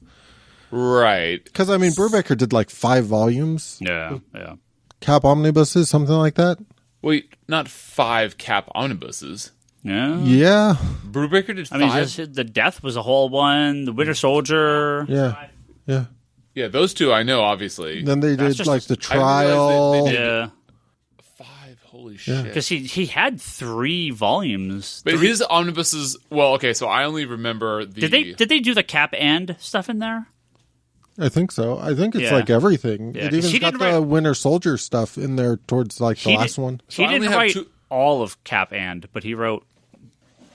Right. Because I mean, Brubaker did like 5 volumes. Yeah. Cap omnibuses, something like that. Wait, not 5 Cap omnibuses. Yeah. Brubaker did 5. I mean, the Death was a whole one. The Winter Soldier. Yeah. Yeah, those two I know, obviously. Then they did like the Trial. They did 5. Holy shit. Because he had 3 volumes. But his omnibuses. Well, okay, so I only remember the. Did they do the Cap and stuff in there? I think so. I think it's like everything. Yeah, it even got the Winter Soldier stuff in there towards like the last one. He didn't write all of Cap and, but he wrote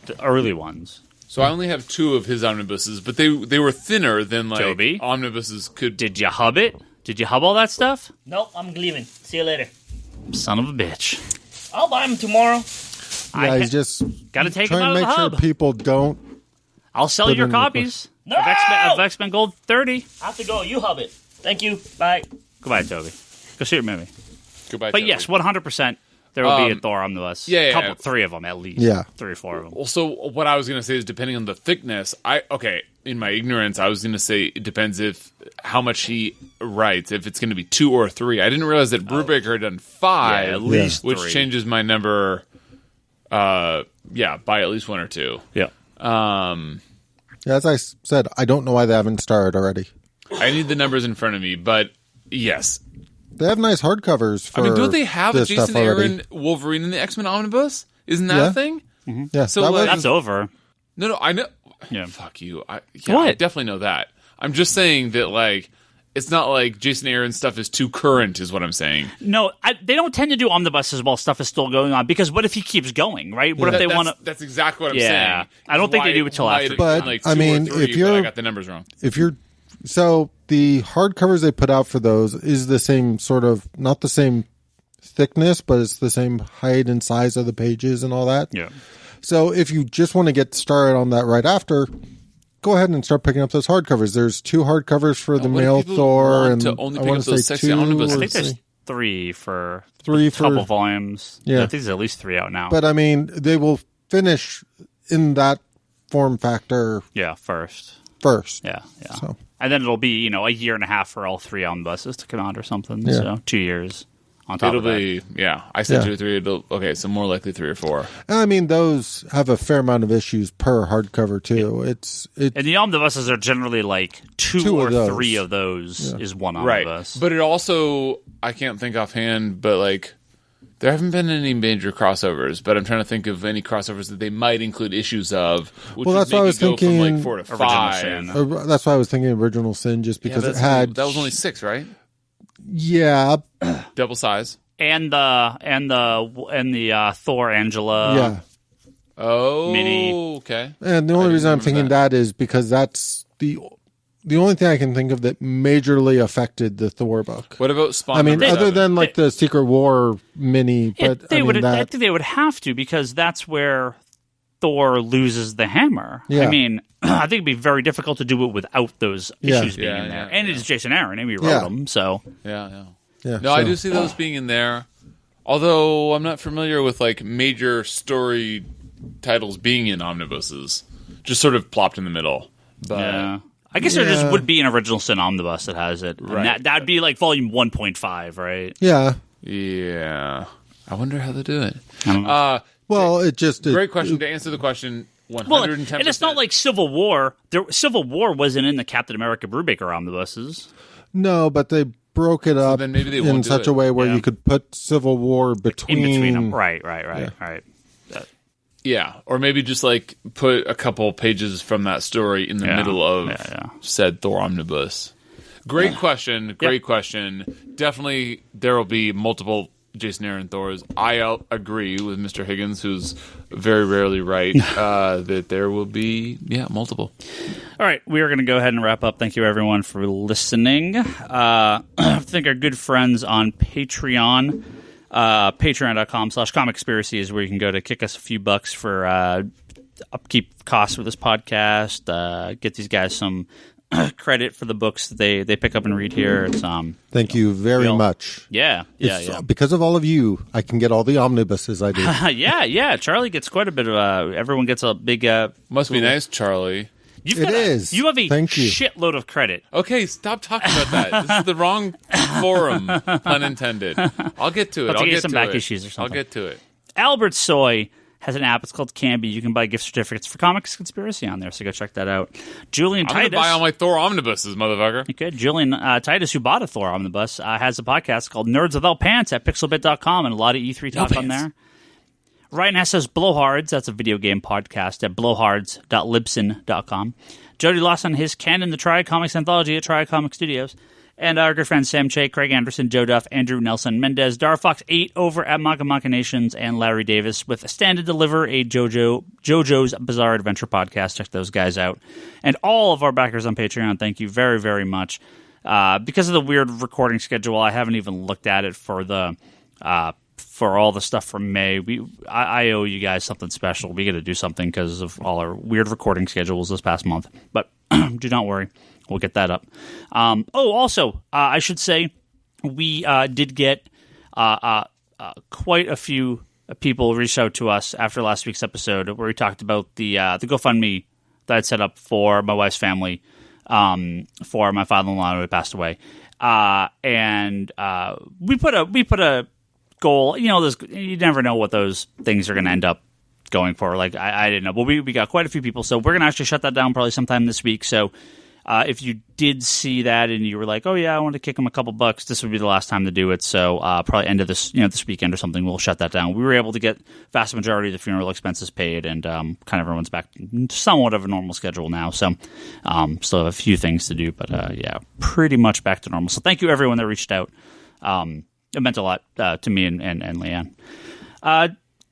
the early ones. So I only have 2 of his omnibuses, but they were thinner than like Toby? Omnibuses could. Did you hub it? Did you hub all that stuff? Nope, I'm leaving. See you later. Son of a bitch. I'll buy them tomorrow. Yeah, he's just got to take them trying out to of make the sure hub. people don't. I'll sell your copies No! of X-Men Gold 30. I have to go. You hub it. Thank you. Bye. Goodbye, Toby. Go see your movie. Goodbye. But Toby. yes, 100%. There will be a Thor omnibus. Yeah. 3 of them at least. Yeah. 3 or 4 of them. Also, what I was going to say is depending on the thickness. In my ignorance, I was going to say it depends how much he writes. If it's going to be 2 or 3, I didn't realize that Brubaker had done 5, at least 3. which changes my number. By at least 1 or 2. Yeah. As I said, I don't know why they haven't started already. I need the numbers in front of me, but yes, They have nice hardcovers for don't they have a this stuff Jason already. Aaron Wolverine in the X-Men Omnibus? Isn't that a thing? Mm-hmm. Yeah, So, That's over. No, I know. Yeah. Fuck you. I What? definitely know that. I'm just saying that, like, it's not like Jason Aaron stuff is too current, is what I'm saying. No, they don't tend to do omnibuses while stuff is still going on, because what if he keeps going, right? What if they want to... That's exactly what I'm Yeah. saying. I don't think they do it till after. But, like I 2 mean, or 3, if you're- I got the numbers wrong. So the hardcovers they put out for those is the same sort of, not the same thickness, but it's the same height and size of the pages and all that. Yeah. So if you just want to get started on that right after, go ahead and start picking up those hardcovers. There's 2 hardcovers for the what if male people Thor, want and to only I pick want up to those say sexy 2 omnibuses? I or think there's 3. 3 for Three a couple for- volumes. Yeah. I think there's at least 3 out now. But I mean, they will finish in that form factor yeah, first. first. Yeah. So. And then it'll be, a year and a half for all 3 omnibuses to come out or something. Yeah. So 2 years on top It'll of that. be, I said Yeah. 2 or 3. Okay, so more likely 3 or 4. I mean, those have a fair amount of issues per hardcover too. It's And the omnibuses are generally like 2 2 or of those. 3 of those is one Right. omnibus. But it also, I can't think offhand, but like, there haven't been any major crossovers, but I'm trying to think of any crossovers that they might include issues of. Which Well, would that's why I make was it go from thinking like 4 to Original 5. Sin. that's why I was thinking Original Sin, just Yeah, because it that's had that was only 6, right? yeah Double size. And the Thor Angela. yeah. Oh, Mini. okay. And the only didn't reason I'm remember thinking that is because that's the only thing I can think of that majorly affected the Thor book. What about Spawn? I mean, number other 7? than like the Secret War mini, Yeah, but they I mean would. I that think they would have to, because that's where Thor loses the hammer. Yeah. I mean, I think it'd be very difficult to do it without those Yeah. issues being Yeah, in there. yeah, And yeah. it's Jason Aaron, and we wrote Yeah. them, so yeah. yeah. No, I so- do see those being in there. Although I'm not familiar with like major story titles being in omnibuses, just sort of plopped in the middle. But yeah. I guess there just Yeah. would be an Original Sin omnibus that has it. Right. And that'd be like volume 1.5, right? Yeah. yeah, I wonder how they do it. I don't know. Well, it just Great question. To answer the question, 110%. Well, and it's not like Civil War. Civil War wasn't in the Captain America Brubaker omnibuses. No, but they broke it up then maybe they in won't do such it. a way where Yeah. you could put Civil War between, In between them. Right. Yeah, or maybe just like put a couple pages from that story in the Yeah. middle of Yeah. said Thor omnibus. Great question. Great question. Definitely, there will be multiple Jason Aaron Thors. I agree with Mr. Higgins, who's very rarely right, that there will be multiple. All right, we are going to go ahead and wrap up. Thank you, everyone, for listening. Thank our good friends on Patreon. Patreon.com/comicspiracy is where you can go to kick us a few bucks for upkeep costs for this podcast. Get these guys some credit for the books that they pick up and read here. It's Thank you very all- much. yeah. Because of all of you, I can get all the omnibuses I do. Yeah. Charlie gets quite a bit of. Everyone gets a big. Must be nice, Charlie. You've It got is. You have a Thank you. shitload of credit. Okay, stop talking about that. This is the wrong forum, pun intended. I'll get to it. I'll I'll get get some to back it. issues or something. I'll get to it. Albert Soy has an app. It's called Canby. You can buy gift certificates for Comics Conspiracy on there, so go check that out. Julian I'm going to Titus. buy all my Thor omnibuses, motherfucker. Okay, Julian Titus, who bought a Thor omnibus, has a podcast called Nerds Without Pants at pixelbit.com and a lot of E3 talk on there. Ryan Hess says Blowhards. That's a video game podcast at blowhards.libsyn.com. Jody Lawson, his Canon, the Triad Comics Anthology at Triad Comic Studios. And our good friends Sam Che, Craig Anderson, Joe Duff, Andrew Nelson, Mendez, Darfox 8 over at Maka Machinations, and Larry Davis with Stand to Deliver, a JoJo's Bizarre Adventure podcast. Check those guys out. And all of our backers on Patreon, thank you very, very much. Because of the weird recording schedule, I haven't even looked at it for the for all the stuff from May. I owe you guys something special. We got to do something because of all our weird recording schedules this past month. But do not worry. We'll get that up. Also, I should say we did get quite a few people reach out to us after last week's episode where we talked about the GoFundMe that I'd set up for my wife's family for my father-in-law who had passed away. And we put a goal. You know, you never know what those things are going to end up going for. Like I didn't know, but we got quite a few people, so we're going to actually shut that down probably sometime this week. So If you did see that and you were like, oh yeah, I want to kick him a couple bucks, this would be the last time to do it. So probably end of this, this weekend or something, we'll shut that down. We were able to get vast majority of the funeral expenses paid, and kind of everyone's back to somewhat of a normal schedule now. So still have a few things to do, but yeah, pretty much back to normal. So thank you everyone that reached out. It meant a lot to me and Leanne.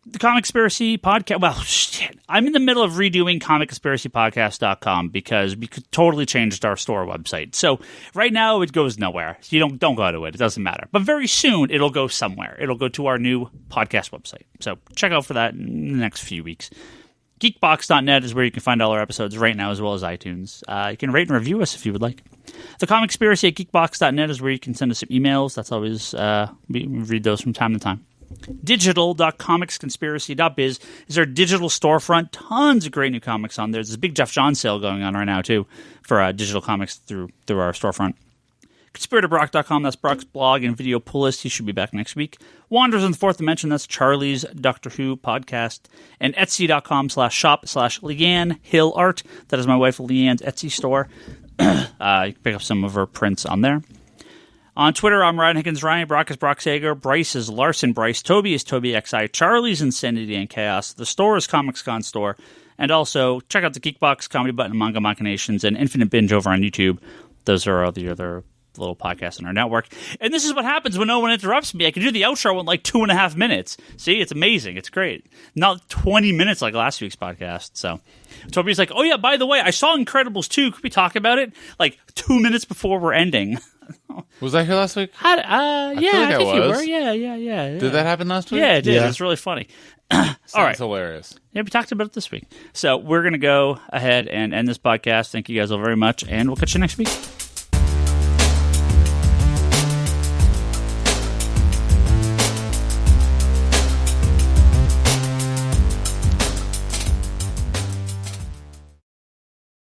The Comic Conspiracy Podcast. Well, shit. I'm in the middle of redoing ComicConspiracyPodcast.com because we could totally changed our store website. So right now it goes nowhere. So you don't go to it. It doesn't matter. But very soon it'll go somewhere. It'll go to our new podcast website. So check out for that in the next few weeks. Geekbox.net is where you can find all our episodes right now, as well as iTunes. You can rate and review us if you would like. The Comic Conspiracy at Geekbox.net is where you can send us some emails. That's always, we read those from time to time. Digital.comicsconspiracy.biz is our digital storefront. Tons of great new comics on there. There's a big Jeff Johns sale going on right now, too, for digital comics through our storefront. ConspiratorBrock.com, that's Brock's blog and video pull list. He should be back next week. Wanderers in the Fourth Dimension, that's Charlie's Doctor Who podcast. And Etsy.com/shop/Leanne Hill Art. That is my wife Leanne's Etsy store. You can pick up some of her prints on there. On Twitter, I'm Ryan Higgins Ryan. Brock is Brock Sager. Bryce is Larsen Bryce. Toby is Toby XI. Charlie's Insanity and Chaos. The store is ComicsCon Store. And also, check out the Geekbox, Comedy Button, Manga Machinations, and Infinite Binge over on YouTube. Those are all the other little podcasts in our network. And this is what happens when no one interrupts me. I can do the outro in like 2.5 minutes. See, it's amazing. It's great. Not 20 minutes like last week's podcast. So Toby's like, oh yeah, by the way, I saw Incredibles 2. Could we talk about it? Like 2 minutes before we're ending. Was I here last week? I think you were. Yeah. Did that happen last week? Yeah, it did. It was really funny. All right. Hilarious. Yeah, we talked about it this week. So we're going to go ahead and end this podcast. Thank you guys all very much, and we'll catch you next week.